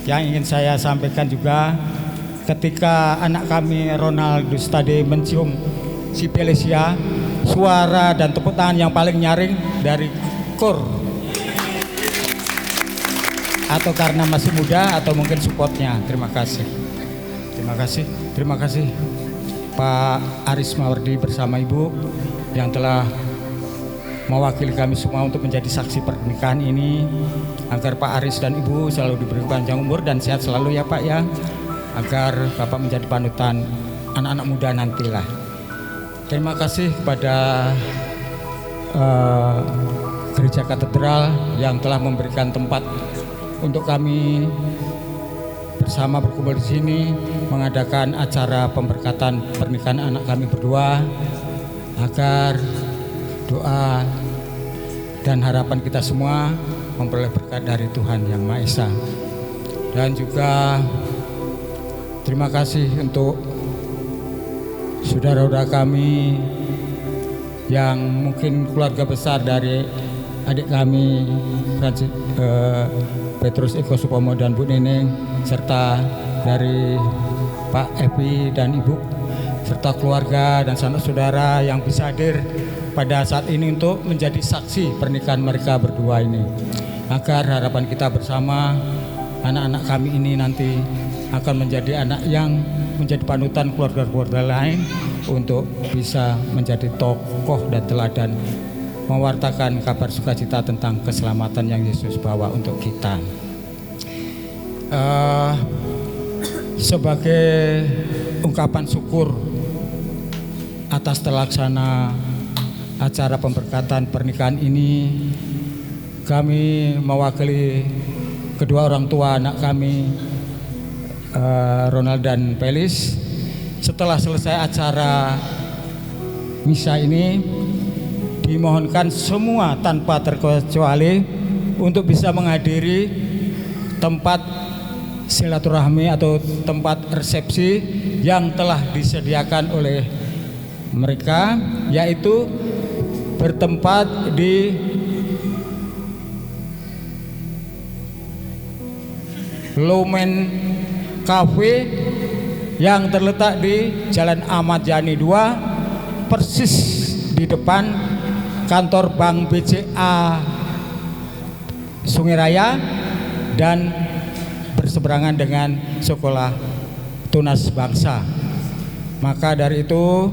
Yang ingin saya sampaikan juga, ketika anak kami Ronaldo Stade mencium si Felicia, suara dan tepuk tangan yang paling nyaring dari KUR. Atau karena masih muda atau mungkin supportnya. Terima kasih. Terima kasih. Terima kasih Pak Aris Mawardi bersama Ibu yang telah mewakili kami semua untuk menjadi saksi pernikahan ini, agar Pak Aris dan Ibu selalu diberi panjang umur dan sehat selalu ya Pak ya, agar Bapak menjadi panutan anak-anak muda nantilah. Terima kasih kepada Gereja Katedral yang telah memberikan tempat untuk kami bersama berkumpul di sini mengadakan acara pemberkatan pernikahan anak kami berdua, agar doa dan harapan kita semua memperoleh berkat dari Tuhan Yang Maha Esa. Dan juga terima kasih untuk saudara-saudara kami yang mungkin keluarga besar dari adik kami Petrus Eko Supomo dan Bu Neneng, serta dari Pak Evi dan Ibu, serta keluarga dan sanak saudara yang bisa hadir pada saat ini untuk menjadi saksi pernikahan mereka berdua ini, agar harapan kita bersama anak-anak kami ini nanti akan menjadi anak yang menjadi panutan keluarga-keluarga lain untuk bisa menjadi tokoh dan teladan mewartakan kabar sukacita tentang keselamatan yang Yesus bawa untuk kita. Sebagai ungkapan syukur atas terlaksana acara pemberkatan pernikahan ini, kami mewakili kedua orang tua anak kami, Ronald dan Felis. Setelah selesai acara misa ini, dimohonkan semua tanpa terkecuali untuk bisa menghadiri tempat silaturahmi atau tempat resepsi yang telah disediakan oleh mereka, yaitu bertempat di Lumen Cafe yang terletak di Jalan Ahmad Yani 2, persis di depan kantor Bank BCA Sungai Raya dan berseberangan dengan Sekolah Tunas Bangsa. Maka dari itu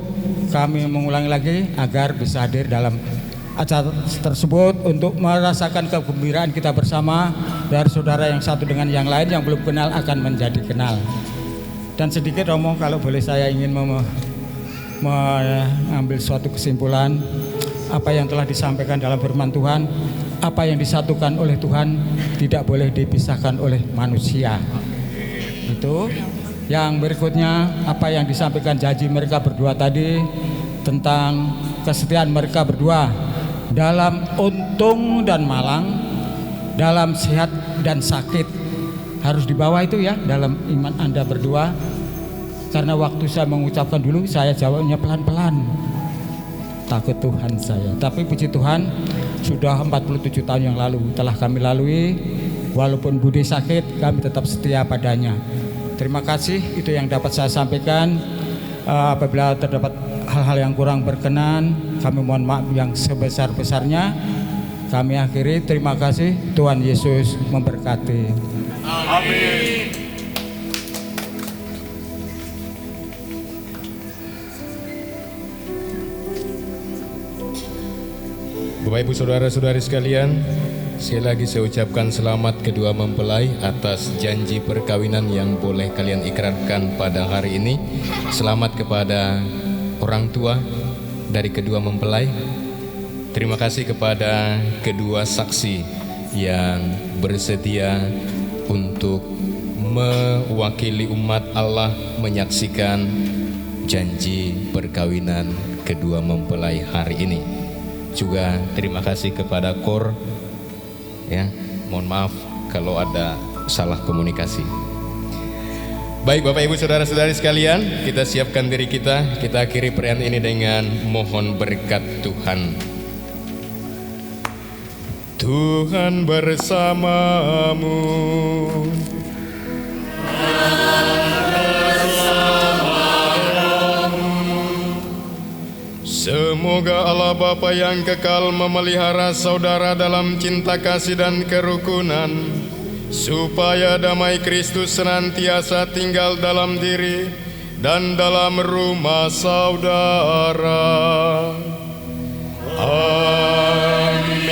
kami mengulangi lagi agar bisa hadir dalam acara tersebut untuk merasakan kegembiraan kita bersama, dari saudara yang satu dengan yang lain yang belum kenal akan menjadi kenal. Dan sedikit Romo, kalau boleh saya ingin mengambil suatu kesimpulan, apa yang telah disampaikan dalam firman Tuhan, apa yang disatukan oleh Tuhan tidak boleh dipisahkan oleh manusia. Itu. Yang berikutnya, apa yang disampaikan janji mereka berdua tadi tentang kesetiaan mereka berdua dalam untung dan malang, dalam sehat dan sakit, harus dibawa itu ya dalam iman Anda berdua. Karena waktu saya mengucapkan dulu, saya jawabnya pelan-pelan, takut Tuhan saya. Tapi puji Tuhan, sudah 47 tahun yang lalu telah kami lalui. Walaupun Budi sakit, kami tetap setia padanya. Terima kasih, itu yang dapat saya sampaikan. Apabila terdapat hal-hal yang kurang berkenan, kami mohon maaf yang sebesar-besarnya. Kami akhiri, terima kasih. Tuhan Yesus memberkati. Amin. Bapak Ibu Saudara-saudari sekalian, sekali lagi saya ucapkan selamat kedua mempelai atas janji perkawinan yang boleh kalian ikrarkan pada hari ini. Selamat kepada orang tua dari kedua mempelai. Terima kasih kepada kedua saksi yang bersedia untuk mewakili umat Allah menyaksikan janji perkawinan kedua mempelai hari ini. Juga terima kasih kepada KOR, ya, mohon maaf kalau ada salah komunikasi. Baik Bapak Ibu Saudara-saudari sekalian, kita siapkan diri kita akhiri perayaan ini dengan mohon berkat Tuhan. Tuhan bersamamu. Semoga Allah Bapa yang kekal memelihara saudara dalam cinta kasih dan kerukunan, supaya damai Kristus senantiasa tinggal dalam diri dan dalam rumah saudara. Amin.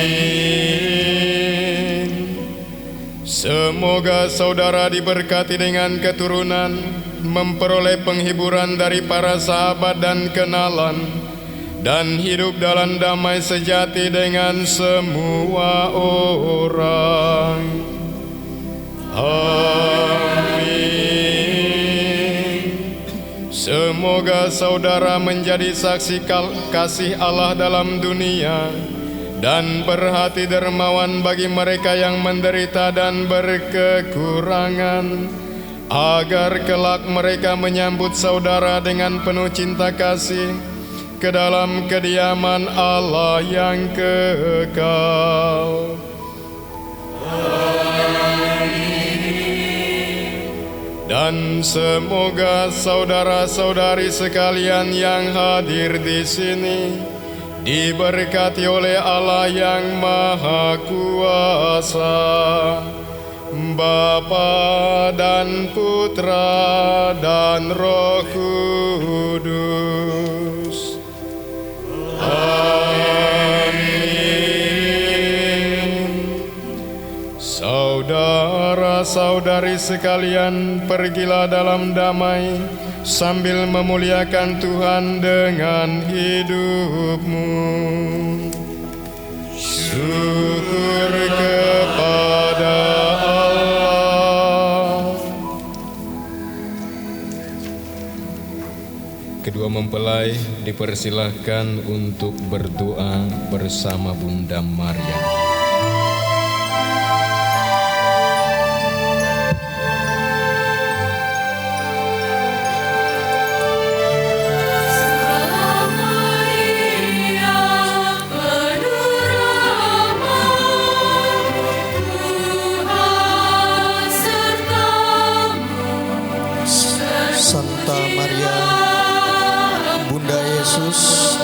Semoga saudara diberkati dengan keturunan, memperoleh penghiburan dari para sahabat dan kenalan, dan hidup dalam damai sejati dengan semua orang. Amin. Semoga saudara menjadi saksi kasih Allah dalam dunia dan berhati dermawan bagi mereka yang menderita dan berkekurangan, agar kelak mereka menyambut saudara dengan penuh cinta kasih ke dalam kediaman Allah yang kekal. Dan semoga saudara-saudari sekalian yang hadir di sini diberkati oleh Allah yang Maha Kuasa, Bapa dan Putra dan Roh Kudus. Amin. Saudara-saudari sekalian, pergilah dalam damai sambil memuliakan Tuhan dengan hidupmu. Syukur kepada Allah. Kedua mempelai dipersilahkan untuk berdoa bersama Bunda Maria.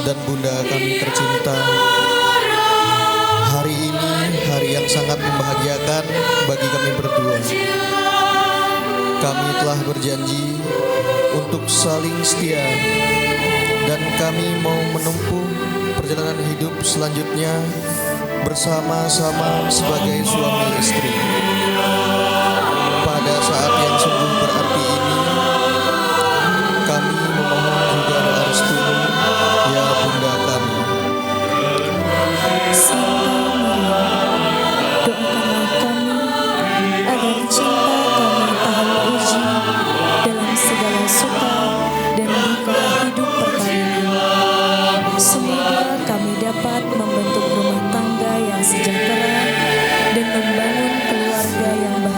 Dan Bunda kami tercinta, hari ini hari yang sangat membahagiakan bagi kami berdua. Kami telah berjanji untuk saling setia, dan kami mau menempuh perjalanan hidup selanjutnya bersama-sama sebagai suami istri. Pada saat yang sungguh berarti ini, kami memohon juga doa restu, ya Bunda kami. Doakanlah kami agar cinta kami tahan uji dalam segala suka dan duka hidup perkawinan. Semoga kami dapat membentuk rumah tangga yang sejahtera dan membangun keluarga yang bahagia.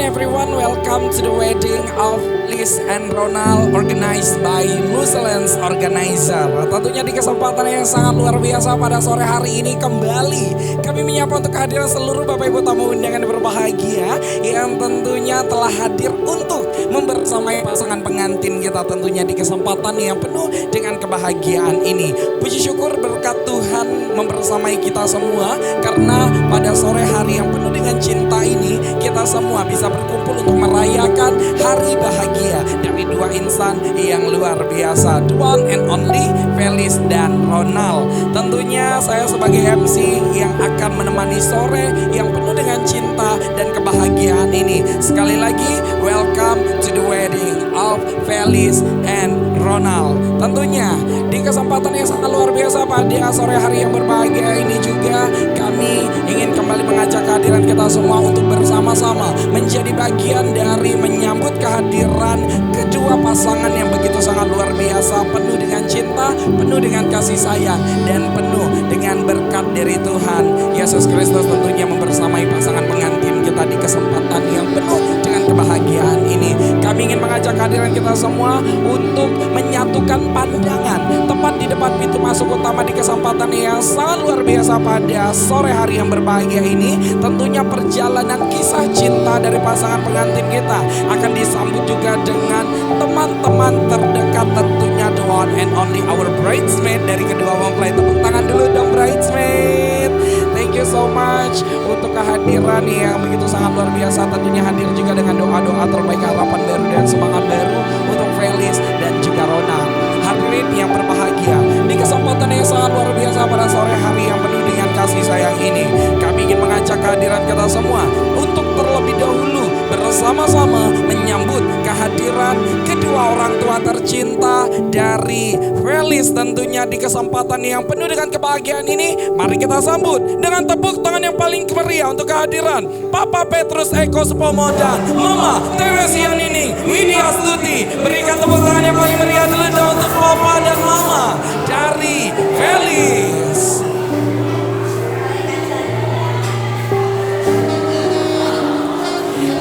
everyone, welcome to the wedding of Liz and Ronald organized by Muslims Organizer. Tentunya di kesempatan yang sangat luar biasa pada sore hari ini kembali kami menyapa untuk kehadiran seluruh Bapak Ibu tamu undangan yang berbahagia yang tentunya telah hadir untuk membersamai pasangan pengantin kita tentunya di kesempatan yang penuh dengan kebahagiaan ini. Puji syukur berkat Tuhan membersamai kita semua karena pada sore hari yang penuh dengan cinta ini kita semua bisa berkumpul untuk merayakan hari bahagia dari dua insan yang luar biasa, the one and only Felis dan Ronald. Tentunya saya sebagai MC yang akan menemani sore yang penuh dengan cinta dan kebahagiaan ini. Sekali lagi, welcome to the wedding of Felis and Ronald. Tentunya di kesempatan yang sangat luar biasa pada sore hari yang berbahagia ini juga kami ingin kembali mengajak kehadiran kita semua untuk bersama-sama menjadi bagian dari menyambut kehadiran kedua pasangan yang begitu sangat luar biasa, penuh dengan cinta, penuh dengan kasih sayang, dan penuh dengan berkat dari Tuhan Yesus Kristus tentunya membersamai pasangan pengantin kita di kesempatan yang penuh dengan kebahagiaan ini. Kami ingin mengajak kehadiran kita semua untuk menyatukan pandangan tepat di depan pintu masuk utama di kesempatan yang sangat luar biasa pada sore hari yang berbahagia ini. Tentunya perjalanan kisah cinta dari pasangan pengantin kita akan disambut juga dengan teman-teman terdekat tentunya the one and only our bridesmaid dari kedua mempelai. Tepuk tangan dulu dong bridesmaid. Thank you so much untuk kehadiran yang begitu sangat luar biasa. Tentunya hadir juga dengan doa-doa terbaik, harapan baru dan semangat baru untuk Felis dan juga Ronald. Hadirin yang berbahagia, di kesempatan yang sangat luar biasa pada sore hari yang penuh dengan kasih sayang ini, kami ingin mengajak kehadiran kita semua untuk terlebih dahulu bersama-sama menyambut kehadiran kedua orang tua tercinta dari Felis tentunya di kesempatan yang penuh dengan kebahagiaan ini. Mari kita sambut dengan tepuk tangan yang paling meriah untuk kehadiran Papa Petrus Eko Supomo dan Mama Teresia Nining Widya Stuti. Berikan tepuk tangan yang paling meriah dulu untuk Papa dan Mama dari Felis.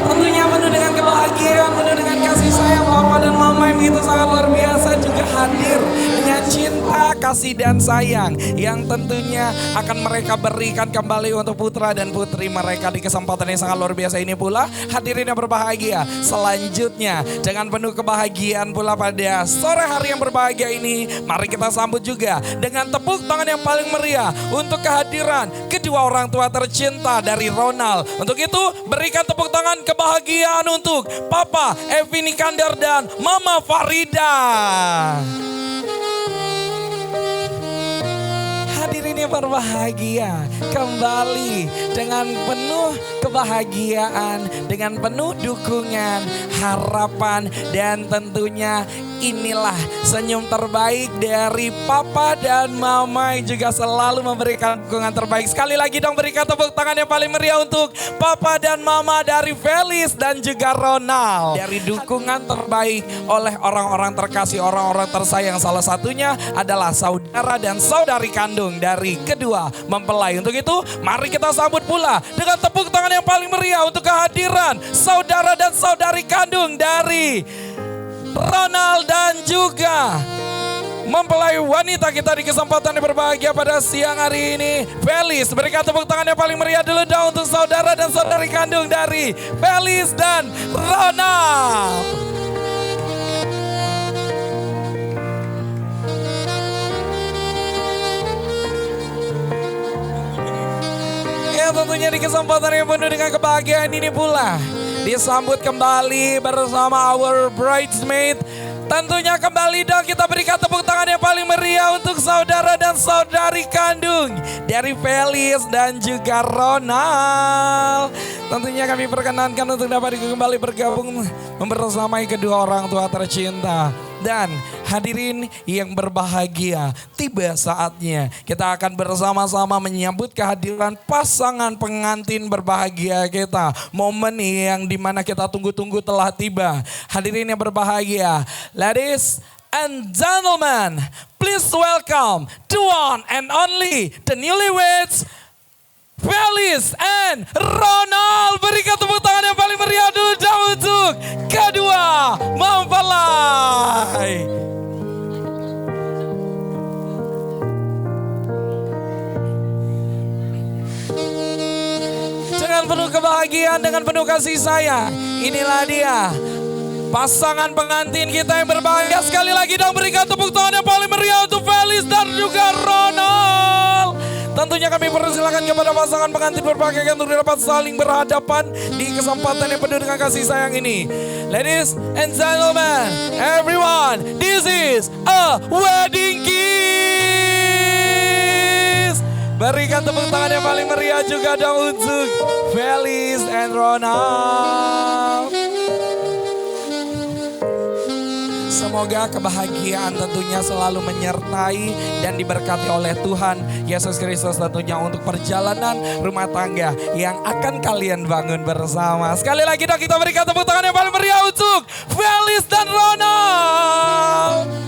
Tentunya penuh dengan kebahagiaan, penuh dengan kasih sayang, Papa dan Mama yang begitu sangat luar biasa juga hadir dengan cinta, kasih dan sayang yang tentunya akan mereka berikan kembali untuk putra dan putri mereka di kesempatan yang sangat luar biasa ini pula. Hadirin yang berbahagia, selanjutnya dengan penuh kebahagiaan pula pada sore hari yang berbahagia ini, mari kita sambut juga dengan tepuk tangan yang paling meriah untuk kehadiran kedua orang tua tercinta dari Ronald. Untuk itu berikan tepuk tangan kebahagiaan untuk Papa Evi Nikandar dan Mama Farida. Hadirin yang berbahagia, kembali dengan penuh kebahagiaan, dengan penuh dukungan, harapan, dan tentunya inilah senyum terbaik dari Papa dan Mama yang juga selalu memberikan dukungan terbaik. Sekali lagi dong berikan tepuk tangan yang paling meriah untuk Papa dan Mama dari Felis dan juga Ronald. Dari dukungan terbaik oleh orang-orang terkasih, orang-orang tersayang, salah satunya adalah saudara dan saudari kandung dari kedua mempelai. Untuk itu mari kita sambut pula dengan tepuk tangan yang paling meriah untuk kehadiran saudara dan saudari kandung dari Ronald dan juga mempelai wanita kita di kesempatan yang berbahagia pada siang hari ini, Felis. Berikan tepuk tangan yang paling meriah dulu dong untuk saudara dan saudari kandung dari Felis dan Ronald. Ya tentunya di kesempatan yang penuh dengan kebahagiaan ini pula disambut kembali bersama our bridesmaid. Tentunya kembali dong kita berikan tepuk tangan yang paling meriah untuk saudara dan saudari kandung dari Felis dan juga Ronald. Tentunya kami perkenankan untuk dapat kembali bergabung membersamai kedua orang tua tercinta. Dan hadirin yang berbahagia, tiba saatnya kita akan bersama-sama menyambut kehadiran pasangan pengantin berbahagia kita. Momen yang dimana kita tunggu-tunggu telah tiba. Hadirin yang berbahagia, ladies and gentlemen, please welcome the one and only, the newlyweds, Felis and Ronald. Berikan tepuk tangan yang paling meriah dulu dengan penuh kebahagiaan, dengan penuh kasih sayang. Inilah dia, pasangan pengantin kita yang berbahagia. Sekali lagi dong berikan tepuk tangan yang paling meriah untuk Felis dan juga Ronald. Tentunya kami persilakan kepada pasangan pengantin berbahagia untuk dapat saling berhadapan di kesempatan yang penuh dengan kasih sayang ini. Ladies and gentlemen, everyone, this is a wedding kiss. Berikan tepuk tangan yang paling meriah juga dong untuk Felis and Ronald. Semoga kebahagiaan tentunya selalu menyertai dan diberkati oleh Tuhan Yesus Kristus tentunya untuk perjalanan rumah tangga yang akan kalian bangun bersama. Sekali lagi dong kita berikan tepuk tangan yang paling meriah untuk Felis dan Ronald.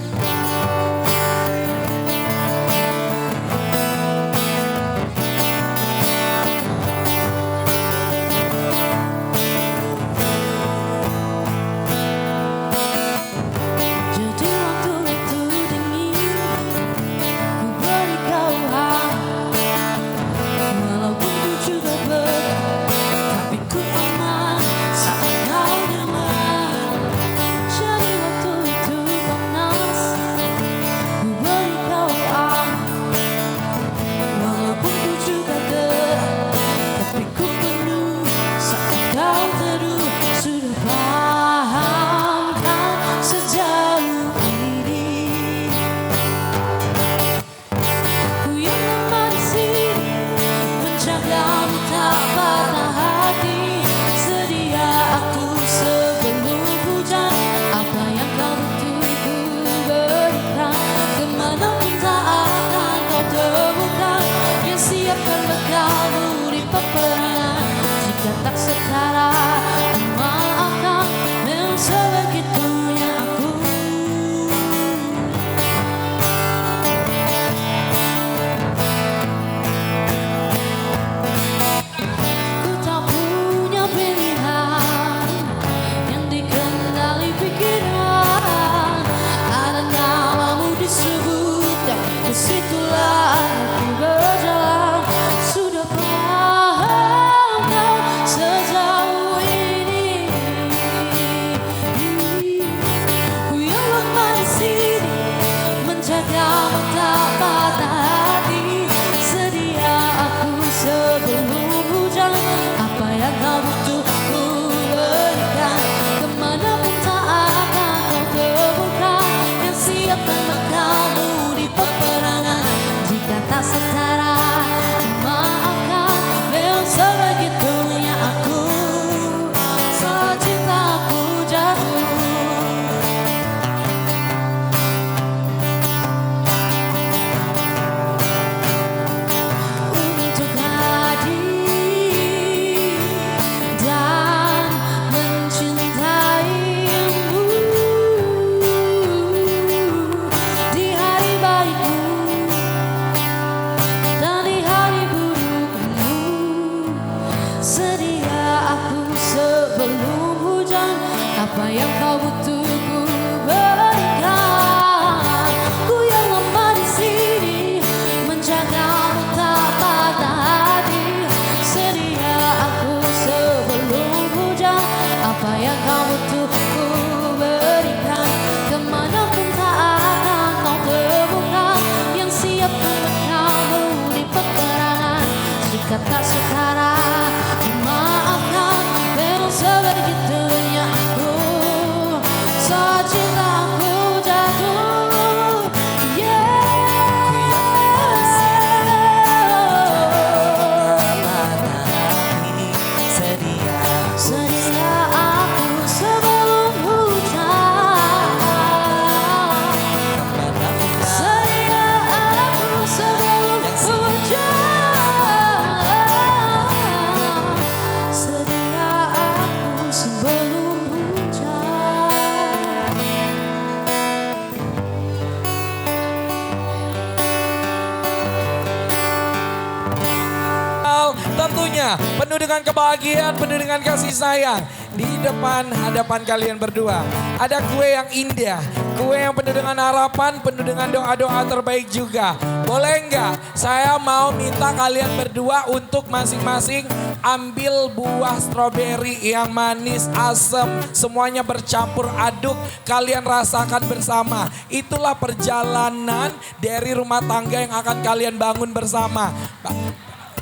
Tentunya penuh dengan kebahagiaan, penuh dengan kasih sayang. Di hadapan kalian berdua ada kue yang indah, Kue yang penuh dengan harapan, penuh dengan doa-doa terbaik juga. Boleh nggak? Saya mau minta kalian berdua untuk masing-masing ambil buah stroberi yang manis, asam, semuanya bercampur aduk. Kalian rasakan bersama. Itulah perjalanan dari rumah tangga yang akan kalian bangun bersama.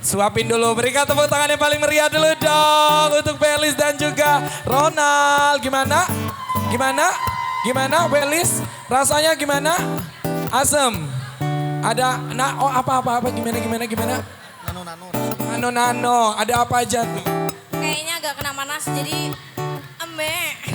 Suapin dulu, berikan tepuk tangan yang paling meriah dulu dong untuk Felis dan juga Ronald. Gimana? Gimana Felis? Rasanya gimana? Asem. Ada apa gimana? Nano. Ada apa aja tuh? Kayaknya agak kena panas jadi embek.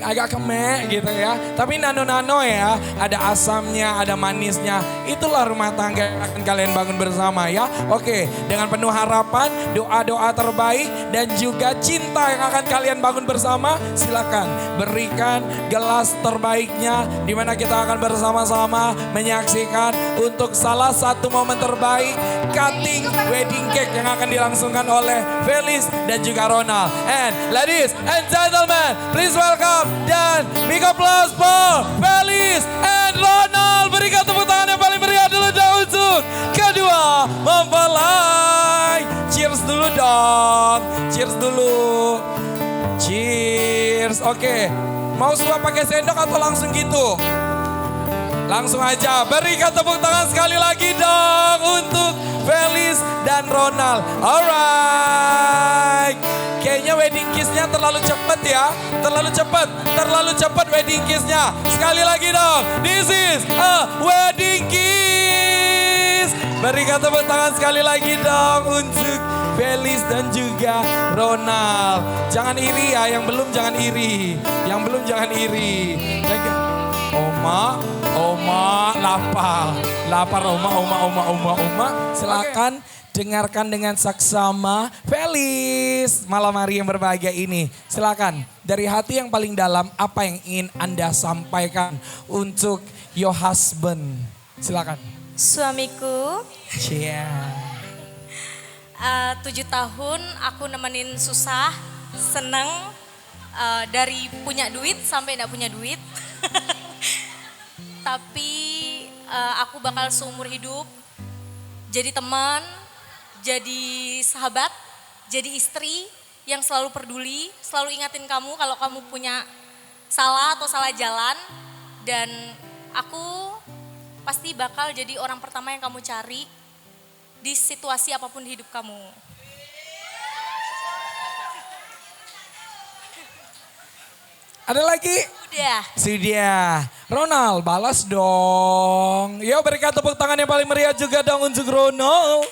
Agak kemek gitu ya. Tapi nano ya. Ada asamnya, ada manisnya. Itulah rumah tangga yang akan kalian bangun bersama ya. Oke, dengan penuh harapan, doa-doa terbaik dan juga cinta yang akan kalian bangun bersama. Silakan berikan gelas terbaiknya di mana kita akan bersama-sama menyaksikan untuk salah satu momen terbaik cutting wedding cake yang akan dilangsungkan oleh Felis dan juga Ronald. And ladies and gentlemen, please welcome dan big applause for Felis and Ronald. Berikan tepuk tangan yang paling meriah dulu untuk kedua mempelai. Cheers dulu dong. Cheers. Oke. Mau suap pakai sendok atau langsung gitu? Langsung aja. Berikan tepuk tangan sekali lagi dong untuk Felis dan Ronald. Alright. Kayaknya wedding kiss-nya terlalu cepat ya. Terlalu cepat wedding kiss-nya. Sekali lagi dong. This is a wedding kiss. Berikan tepuk tangan sekali lagi dong untuk Felis dan juga Ronald. Jangan iri ya, yang belum jangan iri. Oma, lapar Oma. Silakan dengarkan dengan saksama Felis malam hari yang berbahagia ini. Silakan dari hati yang paling dalam apa yang ingin Anda sampaikan untuk your husband. Silakan. Suamiku. Cia. 7 tahun aku nemenin susah, seneng, dari punya duit sampai enggak punya duit. Tapi aku bakal seumur hidup jadi teman, jadi sahabat, jadi istri yang selalu peduli, selalu ingatin kamu kalau kamu punya salah atau salah jalan. Dan aku pasti bakal jadi orang pertama yang kamu cari di situasi apapun di hidup kamu. Ada lagi? Sudah. Ronald, balas dong. Yo, berikan tepuk tangan yang paling meriah juga dong untuk Ronald.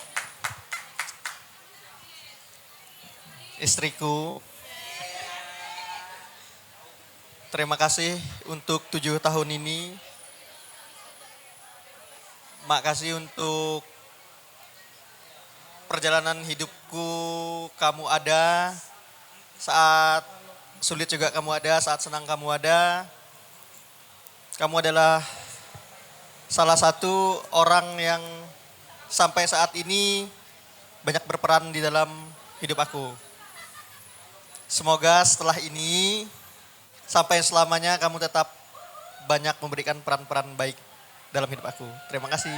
Istriku, terima kasih untuk 7 tahun ini. Makasih untuk perjalanan hidupku, kamu ada. Saat sulit juga kamu ada, saat senang kamu ada. Kamu adalah salah satu orang yang sampai saat ini banyak berperan di dalam hidup aku. Semoga setelah ini sampai selamanya kamu tetap banyak memberikan peran-peran baik dalam hidup aku. Terima kasih.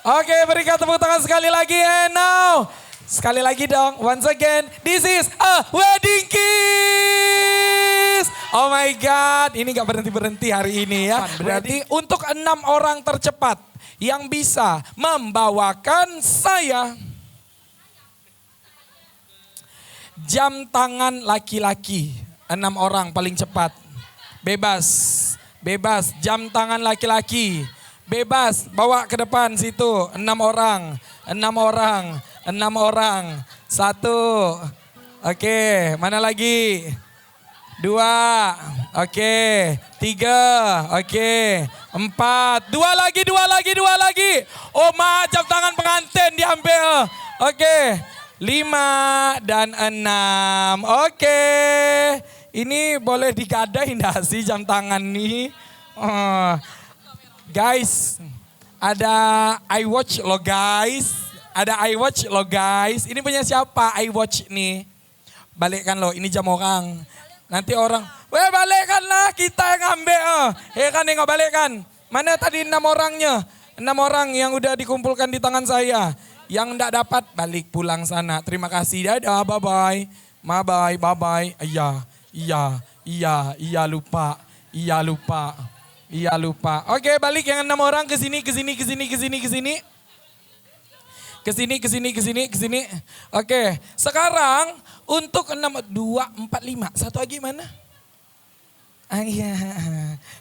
Oke, berikan tepuk tangan sekali lagi. And now, sekali lagi dong, once again, this is a wedding kiss. Oh my God, ini gak berhenti-berhenti hari ini ya. Berarti untuk 6 orang tercepat yang bisa membawakan saya jam tangan laki-laki. 6 orang paling cepat. Bebas jam tangan laki-laki. Bebas, bawa ke depan situ. 6 orang. 1. Oke, mana lagi? 2. Oke. 3. Oke. 4. 2 lagi. Oh, jam tangan pengantin diambil. Oke. 5 dan 6. Oke. Ini boleh digadai enggak sih jam tangan nih? Guys, ada iWatch lo guys. Ini punya siapa iWatch nih? Balikkan lo, ini jam orang. Nanti orang, weh balikkanlah kita yang ambil. Kan nengok balikkan. Mana tadi 6 orangnya? 6 orang yang udah dikumpulkan di tangan saya. Yang enggak dapat balik pulang sana. Terima kasih. Dadah, bye-bye. Bye-bye. Iya lupa. Oke, balik yang 6 orang ke sini. Ke sini. Oke, sekarang untuk 6, 2, 4, 5. Satu lagi mana? Iya.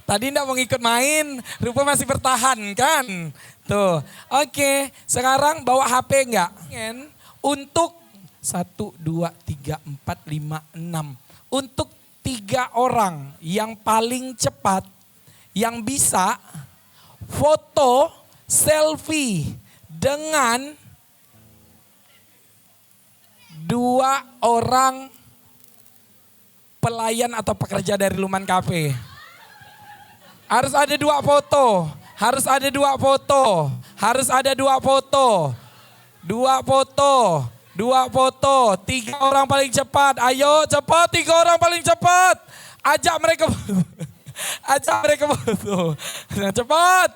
Tadi enggak mau ikut main, rupa masih bertahan kan? Tuh. Oke, sekarang bawa HP enggak? Untuk 1, 2, 3, 4, 5, 6. Untuk 3 orang yang paling cepat yang bisa foto selfie dengan 2 orang pelayan atau pekerja dari Luman Cafe. Harus ada 2 foto. 2 foto. 3 orang paling cepat. Ayo cepat, 3 orang paling cepat. Ajak mereka foto. Nah, cepat.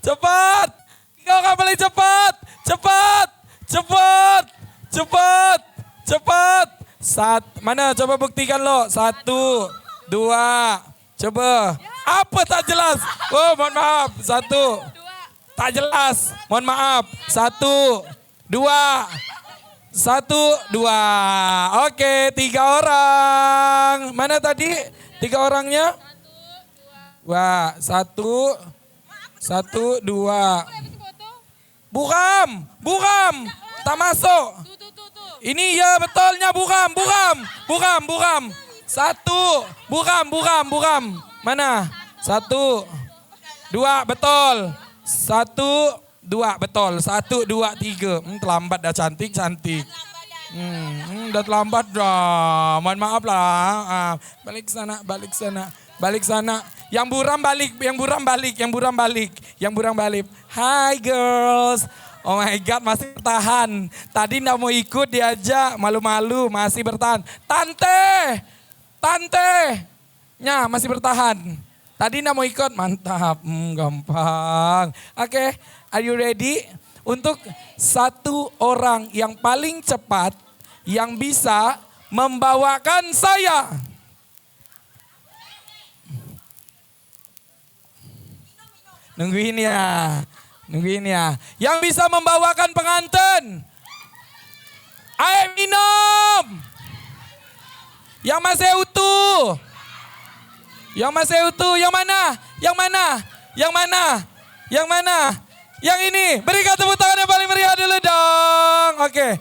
3 orang paling cepat. Cepat. Mana coba buktikan lo. 1, 2. Coba. Apa tak jelas? Oh, mohon maaf. 1. Tak jelas. Mohon maaf. 1, 2. 1, 2. Oke, 3 orang. Mana tadi 3 orangnya? Wah, 1, 2. Bukan. Tak masuk. Ini ya betulnya bukan. 1, bukan. Mana? 1, 2, betul. 1, 2, betul. 1, 2, 3. Terlambat dah cantik. Udah terlambat dah. Mohon maaf lah. Balik sana. Yang buram balik. Hai girls. Oh my God, masih bertahan. Tadi enggak mau ikut diajak, malu-malu, masih bertahan. Tante. Nya, masih bertahan. Tadi enggak mau ikut, mantap. Gampang. Oke, are you ready? Untuk 1 orang yang paling cepat yang bisa membawakan saya. Nungguin ya. Yang bisa membawakan pengantin. Ayo minum. Yang masih utuh. Yang mana? Yang ini. Berikan tepuk tangan yang paling meriah dulu dong. Oke.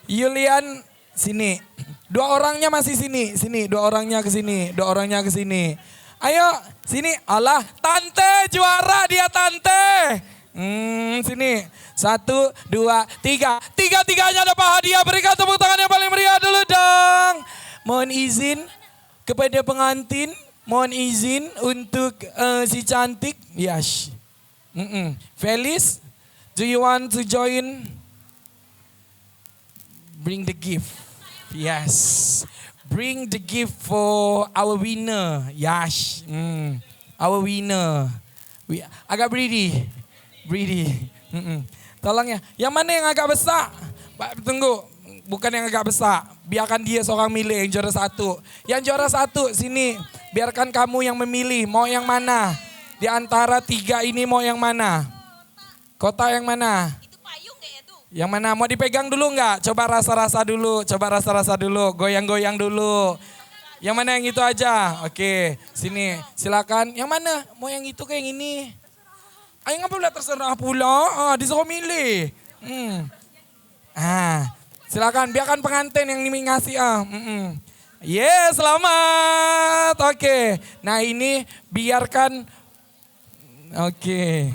Yulian sini. 2 orangnya masih sini. 2 orangnya ke sini. Ayo sini. Allah, tante juara dia tante. Sini. 1, 2, 3. 3-tiganya dapat hadiah. Berikan tepuk tangan yang paling meriah dulu dong. Mohon izin kepada pengantin. Mohon izin untuk si cantik. Yes. Felis, do you want to join? Bring the gift. Yes. Bring the gift for our winner. Yes. Our winner. Agak greedy. Tolong ya. Yang mana yang agak besar? Tunggu. Bukan yang agak besar. Biarkan dia seorang milih yang juara 1. Yang juara 1 sini. Biarkan kamu yang memilih. Mau yang mana? Di antara 3 ini mau yang mana? Kota yang mana? Yang mana? Mau dipegang dulu enggak? Coba rasa-rasa dulu. Goyang-goyang dulu. Yang mana yang itu aja? Oke. Sini. Silakan. Yang mana? Mau yang itu kayak yang ini? Ayo ngapa pula terserah pula. Disuruh milih. Silakan. Biarkan pengantin yang ngasih. Yes, selamat. Oke. Nah ini biarkan. Oke.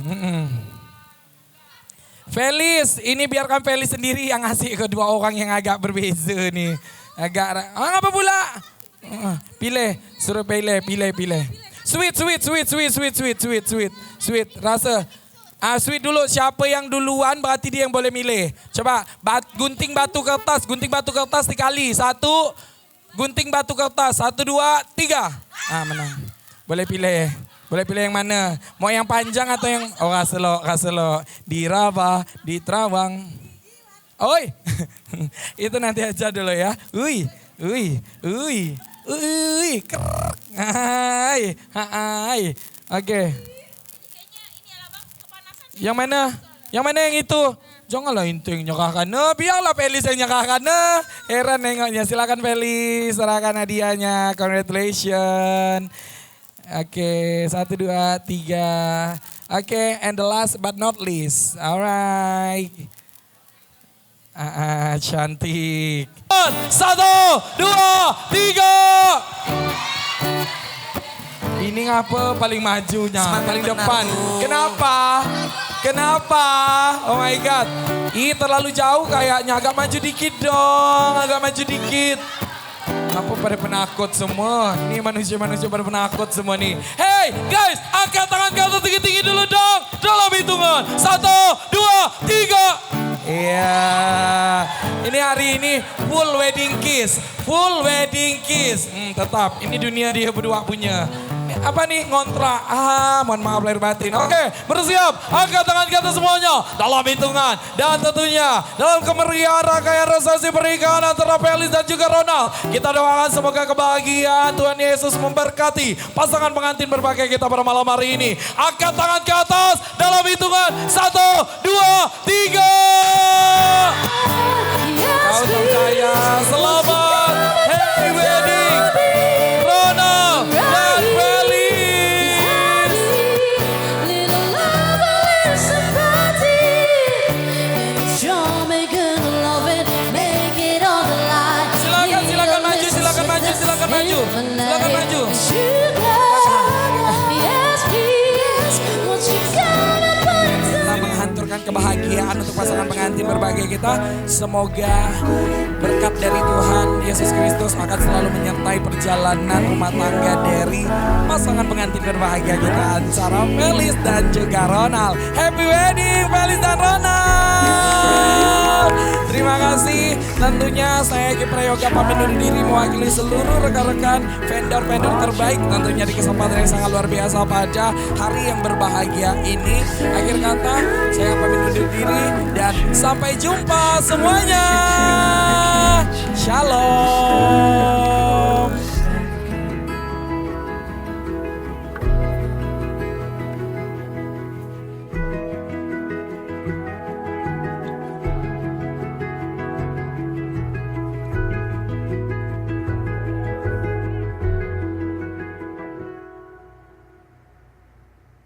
Felis, ini biarkan Felis sendiri yang ngasih ke 2 orang yang agak berbeza nih. Apa pula? Pilih, suruh pilih. Sweet. Rasa. Sweet dulu, siapa yang duluan berarti dia yang boleh milih. Coba gunting batu kertas dikali. 1, gunting batu kertas. 1, 2, 3. Menang. Boleh pilih. Boleh pilih yang mana? Mau yang panjang atau yang... Oh, kaselo. Diraba, ditrawang. Oi. Itu nanti aja dulu ya. Ui. Kerek. Hai. Oke. Yang mana? Yang mana yang itu? Janganlah inting nyerahkan. Biarlah Felis yang nyerahkan. Heran nengoknya. Silakan Felis, serahkan hadiahnya. Congratulations. Oke, 1, 2, 3. Oke, and the last but not least. Alright. Cantik. 1, 2, 3. Ini ngapa paling majunya, paling depan. Kenapa? Oh my God. Ih, terlalu jauh kayaknya. Agak maju dikit dong. Apa pada penakut semua? Ini manusia-manusia pada penakut semua nih. Hey guys, angkat tangan ke atas tinggi-tinggi dulu dong. Dalam hitungan. 1, 2, 3. Iya. Ini hari ini full wedding kiss. Tetap, ini dunia dia berdua punya. Apa nih ngontrak? Mohon maaf lahir batin. Oke, bersiap. Angkat tangan kita semuanya dalam hitungan. Dan tentunya dalam kemeriahan rangkaian resepsi pernikahan antara Felis dan juga Ronald. Kita doakan semoga kebahagiaan Tuhan Yesus memberkati pasangan pengantin berbahagia kita pada malam hari ini. Angkat tangan ke atas dalam hitungan. 1, 2, 3. Kau percaya. Selamat happy wedding Ronald dan Felis. Silakan maju. Kita menghanturkan kebahagiaan untuk pasangan pengantin berbahagia kita. Semoga berkat dari Tuhan Yesus Kristus akan selalu menyertai perjalanan rumah tangga dari pasangan pengantin berbahagia kita antara Felis dan juga Ronald. Happy wedding Felis dan Ronald. Terima kasih. Tentunya saya Eki Prayoga pamit undur diri mewakili seluruh rekan-rekan vendor-vendor terbaik tentunya di kesempatan yang sangat luar biasa pada hari yang berbahagia ini. Akhir kata saya pamit undur diri dan sampai jumpa semuanya. Shalom.